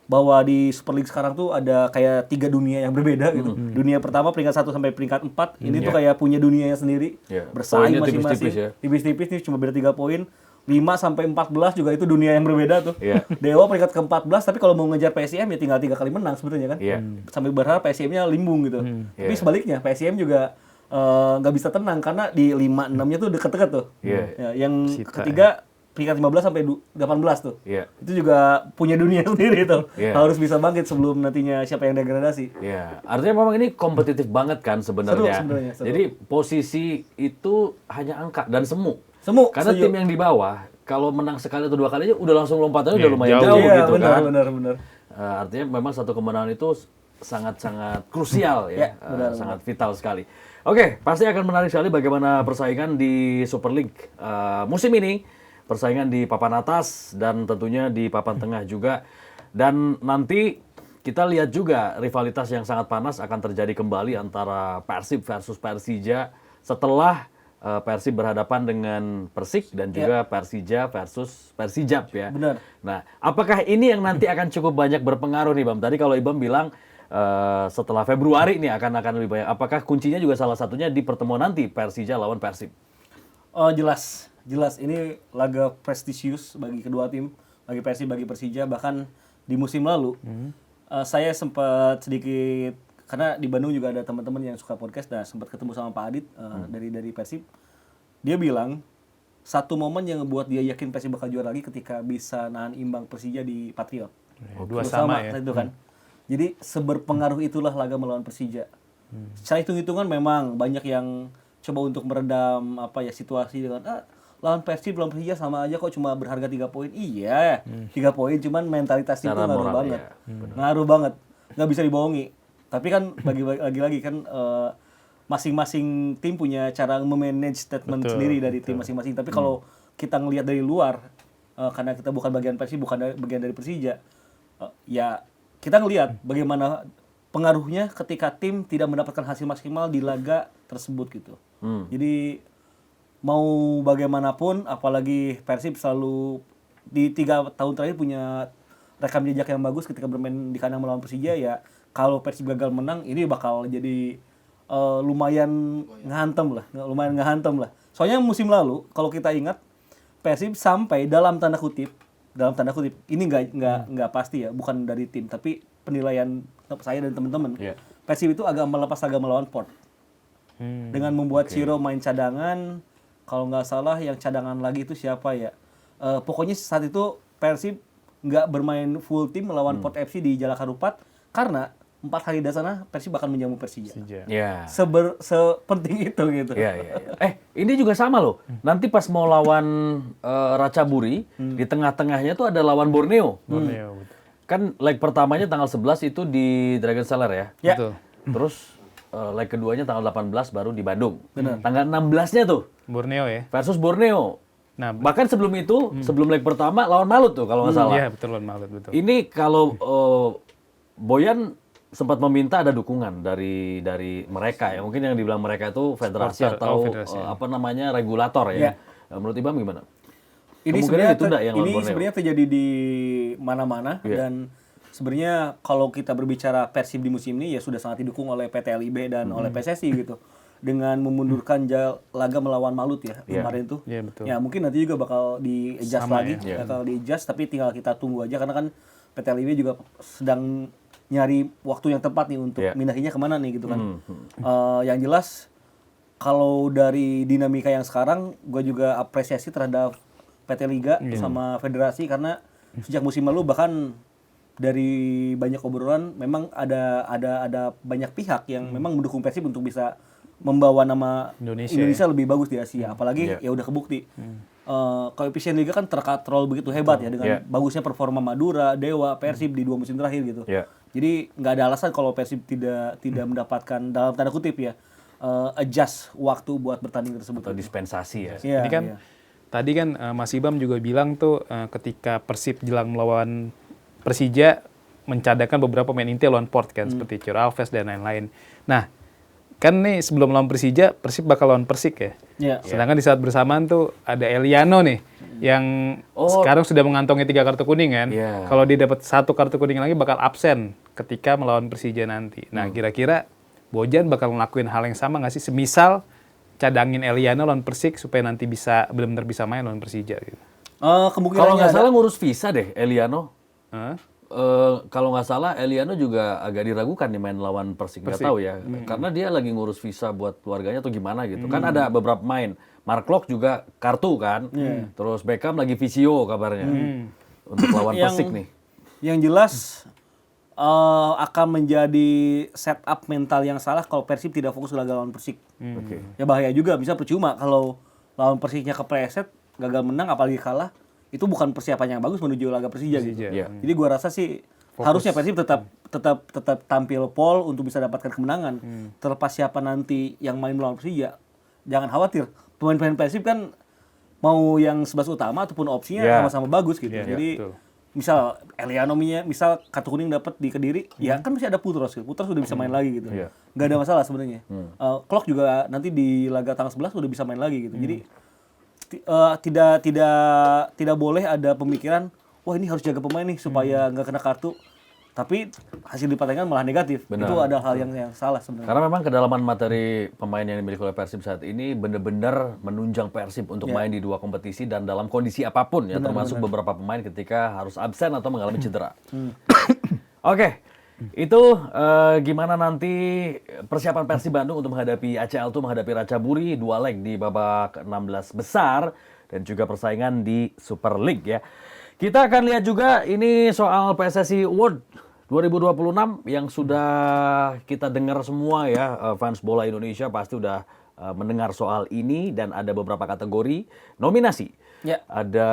bahwa di Super League sekarang tuh ada kayak 3 dunia yang berbeda gitu. Dunia pertama peringkat 1 sampai peringkat 4. Ini tuh kayak punya dunianya sendiri. Bersaing Poinnya masing-masing. tipis-tipis ya. Tipis-tipis nih cuma beda 3 poin. 5 sampai 14 juga itu dunia yang berbeda tuh. Dewa peringkat ke-14 tapi kalau mau ngejar PSIM ya tinggal 3 kali menang sebenarnya kan. Sampai berharap PSIM-nya limbung gitu. Tapi sebaliknya PSIM juga nggak bisa tenang karena di 5-6-nya tuh deket-deket tuh. Ya, yang ketiga peringkat 15 sampai 18 tuh. Itu juga punya dunia sendiri tuh. Harus bisa bangkit sebelum nantinya siapa yang degradasi. Artinya memang ini kompetitif banget kan sebenarnya. Seru. Jadi posisi itu hanya angka dan semu. Karena setuju. tim yang di bawah kalau menang sekali atau 2 kali aja udah langsung lompatannya udah lumayan jauh gitu kan. Benar. Artinya memang satu kemenangan itu sangat-sangat krusial ya. Sangat vital sekali. Oke, pasti akan menarik sekali bagaimana persaingan di Super League musim ini. Persaingan di papan atas dan tentunya di papan tengah juga. Dan nanti kita lihat juga rivalitas yang sangat panas akan terjadi kembali antara Persib versus Persija setelah Persib berhadapan dengan Persik dan juga Persija versus Persijap ya. Benar. Nah, apakah ini yang nanti akan cukup banyak berpengaruh nih Bam? Tadi kalau Ibam bilang setelah Februari nih akan lebih banyak. Apakah kuncinya juga salah satunya di pertemuan nanti Persija lawan Persib? Oh jelas ini laga prestisius bagi kedua tim, bagi Persib, bagi Persija. Bahkan di musim lalu saya sempat sedikit, karena di Bandung juga ada teman-teman yang suka podcast, dan sempat ketemu sama Pak Adit dari Persib. Dia bilang satu momen yang ngebuat dia yakin Persib bakal juara lagi ketika bisa nahan imbang Persija di Patriot. 2-2 ya. Itu kan. Jadi seberpengaruh itulah laga melawan Persija. Secara hitung-hitungan memang banyak yang coba untuk meredam situasi dengan lawan Persib, lawan Persija sama aja kok, cuma berharga 3 poin. Iya, 3 poin, cuman mentalitasnya itu ngaruh banget. Ngaruh banget. Nggak bisa dibohongi. Tapi kan lagi-lagi kan masing-masing tim punya cara memanage statement sendiri dari tim masing-masing. Tapi kalau kita ngelihat dari luar, karena kita bukan bagian Persib, bukan bagian dari Persija, ya kita ngelihat bagaimana pengaruhnya ketika tim tidak mendapatkan hasil maksimal di laga tersebut gitu. Jadi mau bagaimanapun, apalagi Persib selalu di 3 tahun terakhir punya rekam jejak yang bagus ketika bermain di kandang melawan Persija. Ya kalau Persib gagal menang, ini bakal jadi lumayan ngehantem lah. Soalnya musim lalu kalau kita ingat, Persib sampai dalam tanda kutip ini nggak pasti ya, bukan dari tim tapi penilaian saya dan teman-teman. Persib itu agak melepas laga melawan Port dengan membuat Ciro main cadangan. Kalau nggak salah yang cadangan lagi itu siapa ya, pokoknya saat itu Persib nggak bermain full tim melawan Port FC di Jalak Harupat karena 4 hari dari sana Persib bakal menjamu Persija. Sepenting itu gitu. Ini juga sama loh. Nanti pas mau lawan Ratchaburi, di tengah-tengahnya tuh ada lawan Borneo. Kan leg pertamanya tanggal 11 itu di Dragon Seller ya. Betul. Terus leg keduanya tanggal 18 baru di Bandung. Tanggal 16-nya tuh Borneo ya. versus Borneo. Nah, bahkan sebelum itu, sebelum leg pertama lawan Malut tuh kalau nggak salah. Iya, betul, lawan Malut, betul. Ini kalau Boyan sempat meminta ada dukungan dari mereka ya. Mungkin yang dibilang mereka itu federasi atau regulator ya. Menurut Ibam gimana? Ini sebenarnya terjadi di mana-mana dan sebenarnya kalau kita berbicara Persib di musim ini ya sudah sangat didukung oleh PT LIB dan oleh PSSI gitu. Dengan memundurkan laga melawan Malut ya kemarin itu. Ya mungkin nanti juga bakal di-adjust lagi, bakal di-adjust, tapi tinggal kita tunggu aja karena kan PT LIB juga sedang nyari waktu yang tepat nih untuk mindahinnya kemana nih gitu kan. Yang jelas kalau dari dinamika yang sekarang, gue juga apresiasi terhadap PT Liga sama federasi karena sejak musim lalu bahkan dari banyak obrolan memang ada banyak pihak yang memang mendukung Persib untuk bisa membawa nama Indonesia lebih bagus di Asia. Apalagi ya udah kebukti. Koefisien Liga kan terkatrol begitu hebat ya dengan bagusnya performa Madura, Dewa, Persib di 2 musim terakhir gitu. Jadi nggak ada alasan kalau Persib tidak mendapatkan dalam tanda kutip ya adjust waktu buat bertanding tersebut. Atau dispensasi ya. Ini kan tadi kan Mas Ibam juga bilang tuh ketika Persib jelang melawan Persija mencadangkan beberapa pemain inti lawan Port kan seperti Ciro Alves dan lain-lain. Nah, kan nih sebelum lawan Persija, Persib bakal lawan Persik ya. Sedangkan di saat bersamaan tuh ada Eliano nih yang sekarang sudah mengantongi 3 kartu kuning kan. Kalau dia dapat 1 kartu kuning lagi bakal absen ketika melawan Persija nanti. Nah, kira-kira Bojan bakal ngelakuin hal yang sama nggak sih? Semisal cadangin Eliano lawan Persik supaya nanti benar-benar bisa main lawan Persija gitu. Kalau nggak salah ngurus visa deh Eliano. Kalau nggak salah Eliano juga agak diragukan nih main lawan Persik. Nggak tahu ya, karena dia lagi ngurus visa buat keluarganya atau gimana gitu. Kan ada beberapa main, Mark Locke juga kartu kan, terus Beckham lagi visio kabarnya untuk lawan Persik nih. Yang jelas akan menjadi setup mental yang salah kalau Persib tidak fokus laga lawan Persik. Ya bahaya juga, bisa percuma kalau lawan Persiknya kepleset, gagal menang apalagi kalah. Itu bukan persiapan yang bagus menuju laga Persija gitu. Jadi gua rasa sih harusnya Persib tetap tampil pol untuk bisa dapatkan kemenangan. Terlepas siapa nanti yang main melawan Persija, jangan khawatir. Pemain-pemain Persib kan mau yang 11 utama ataupun opsinya sama-sama bagus gitu. Jadi misal Elianominya, misal kartu kuning dapat di Kediri, ya kan masih ada Putros gitu. Putros udah bisa main lagi gitu. Iya. Nggak ada masalah sebenarnya. Klok juga nanti di laga tanggal 11 udah bisa main lagi gitu. Jadi tidak boleh ada pemikiran, wah ini harus jaga pemain nih supaya nggak kena kartu. Tapi hasil di pertandingan malah negatif. Benar. Itu ada hal yang salah sebenarnya. Karena memang kedalaman materi pemain yang dimiliki oleh Persib saat ini benar-benar menunjang Persib untuk main di 2 kompetisi dan dalam kondisi apapun ya, termasuk beberapa pemain ketika harus absen atau mengalami cedera. Oke, itu gimana nanti persiapan Persib Bandung untuk menghadapi ACL itu menghadapi Ratchaburi 2 leg di babak 16 besar dan juga persaingan di Super League ya. Kita akan lihat juga ini soal PSSI Award 2026 yang sudah kita dengar semua ya, fans bola Indonesia pasti udah mendengar soal ini dan ada beberapa kategori nominasi. Ya. Ada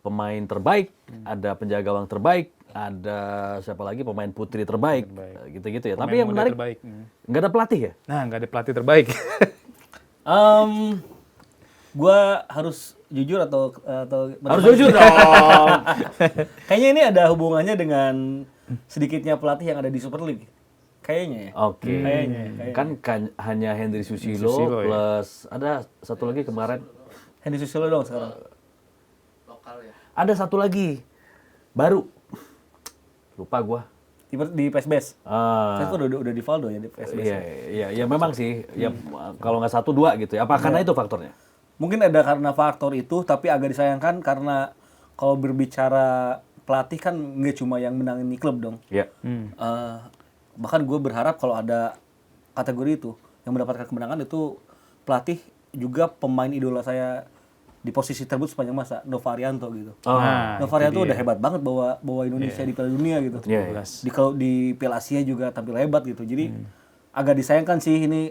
pemain terbaik, ada penjaga gawang terbaik, ada siapa lagi pemain putri terbaik, gitu-gitu ya. Pemain Tapi yang muda menarik terbaik. nggak ada pelatih ya? Nah, nggak ada pelatih terbaik. Gua harus jujur atau Harus jujur dong. Kayaknya ini ada hubungannya dengan sedikitnya pelatih yang ada di Super League. Kayaknya ya. Oke. Kayaknya. Kan hanya Hendry Susilo Susilo, ya. plus ada satu lagi kemarin. Hendy Susilo dong sekarang. Lokal ya. Ada satu lagi baru. Lupa gua. Di PSBS. Saya tuh udah di Valdo ya di PSBS. Iya, memang sih. Ya kalau nggak 1-2 gitu ya. Apa karena itu faktornya? Mungkin ada karena faktor itu, tapi agak disayangkan karena kalau berbicara pelatih kan nggak cuma yang menangani klub dong. Iya. Bahkan gue berharap kalau ada kategori itu yang mendapatkan kemenangan itu pelatih juga pemain idola saya di posisi tersebut sepanjang masa, Novarianto gitu. Novarianto udah hebat banget bawa Indonesia di Piala Dunia gitu. Iya. Di Piala Asia juga tampil hebat gitu. Jadi agak disayangkan sih ini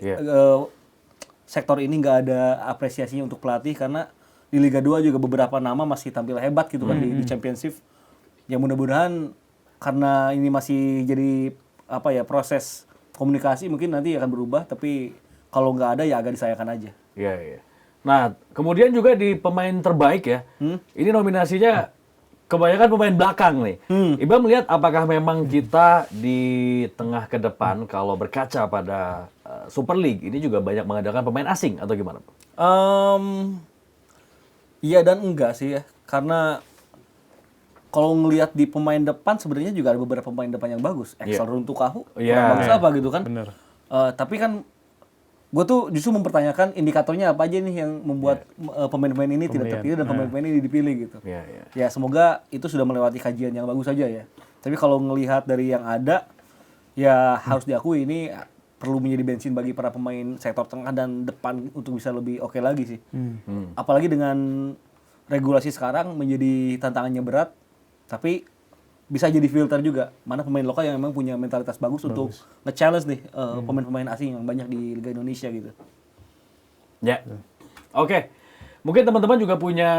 sektor ini nggak ada apresiasinya untuk pelatih karena di Liga 2 juga beberapa nama masih tampil hebat gitu kan di Championship. Ya mudah-mudahan karena ini masih jadi proses komunikasi mungkin nanti akan berubah, tapi kalau nggak ada ya agak disayangkan aja. Iya. Nah, kemudian juga di pemain terbaik ya. Ini nominasinya kebanyakan pemain belakang nih. Iba melihat apakah memang kita di tengah ke depan kalau berkaca pada Super League ini juga banyak mengandalkan pemain asing atau gimana? Iya dan enggak sih ya. Karena kalau ngelihat di pemain depan sebenarnya juga ada beberapa pemain depan yang bagus. Axel Runtukahu, bagus apa gitu kan. Bener. Tapi kan gue tuh justru mempertanyakan indikatornya apa aja nih yang membuat pemain-pemain ini tidak terpilih dan pemain-pemain ini dipilih gitu. Ya semoga itu sudah melewati kajian yang bagus saja ya. Tapi kalau ngelihat dari yang ada, ya harus diakui ini perlu menjadi bensin bagi para pemain sektor tengah dan depan untuk bisa lebih oke lagi sih. Apalagi dengan regulasi sekarang menjadi tantangannya berat, tapi bisa jadi filter juga mana pemain lokal yang memang punya mentalitas bagus. Untuk nge-challenge nih pemain-pemain asing yang banyak di Liga Indonesia gitu. Ya. Oke. Mungkin teman-teman juga punya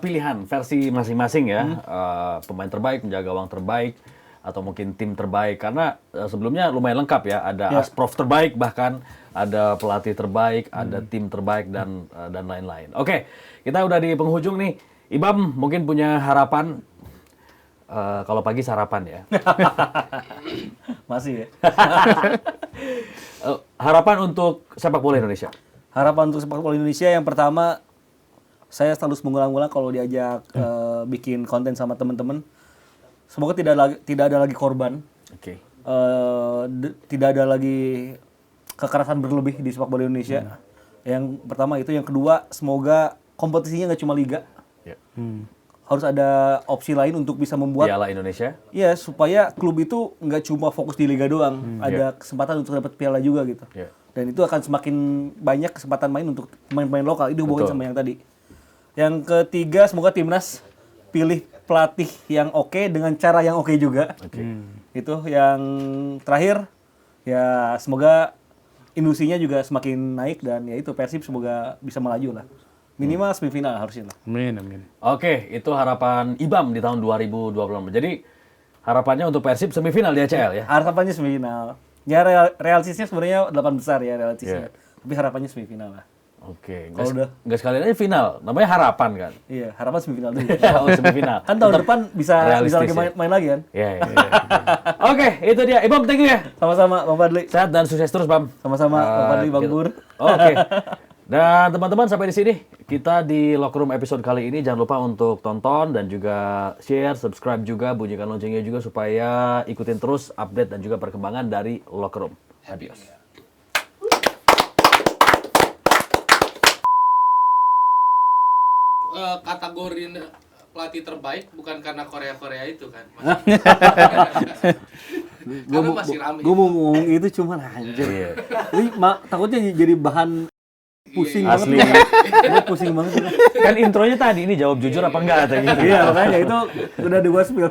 pilihan versi masing-masing ya. Pemain terbaik, penjaga gawang terbaik, atau mungkin tim terbaik. Karena sebelumnya lumayan lengkap ya. Ada Asprof terbaik, bahkan ada pelatih terbaik, ada tim terbaik, dan lain-lain. Oke, kita udah di penghujung nih. Ibam mungkin punya harapan. Kalau pagi sarapan ya. Masih ya. Harapan untuk sepak bola Indonesia. Harapan untuk sepak bola Indonesia yang pertama, saya selalu mengulang-ulang kalau diajak bikin konten sama teman-teman, semoga tidak ada lagi korban. Oke. Tidak ada lagi kekerasan berlebih di sepak bola Indonesia. Yang pertama itu, yang kedua semoga kompetisinya nggak cuma liga. Harus ada opsi lain untuk bisa membuat Piala Indonesia. Iya, supaya klub itu nggak cuma fokus di liga doang, ada kesempatan untuk dapat piala juga gitu. Dan itu akan semakin banyak kesempatan main untuk pemain-pemain lokal. Itu hubungannya sama yang tadi. Yang ketiga, semoga timnas pilih pelatih yang oke dengan cara yang oke juga. Itu yang terakhir, ya semoga industrinya juga semakin naik dan ya itu Persib semoga bisa melaju lah. Minimal semifinal harusnya lah. Amin. Oke, itu harapan Ibam di tahun 2024. Jadi harapannya untuk Persib semifinal di ACL ya. Harapannya semifinal. Ya realistisnya sebenarnya 8 besar ya realistisnya. Tapi harapannya semifinal lah. Oke, Kalau udah- nggak sekalian aja final, namanya harapan kan? Iya, harapan semifinal dulu. Oh, semifinal. Kan tahun depan bisa realistis lagi ya. main lagi kan? Iya, iya. Oke, itu dia. Bam, thank you ya. Sama-sama Bang Fadli. Sehat dan sukses terus, Bam. Sama-sama Bang Fadli, Bang gitu. Bur. Oke. Dan teman-teman sampai di sini kita di Locker Room episode kali ini jangan lupa untuk tonton dan juga share, subscribe juga, bunyikan loncengnya juga supaya ikutin terus update dan juga perkembangan dari Locker Room. Adios. Kategori pelatih terbaik bukan karena Korea itu kan. Karena masih rame. Gue mau ngomong itu cuman anjir. Iya. Ini takutnya jadi bahan pusing Asli. banget. Gue pusing banget. Kan intronya tadi ini jawab jujur apa enggak kata gitu. Iya, makanya itu udah dibahas Eh,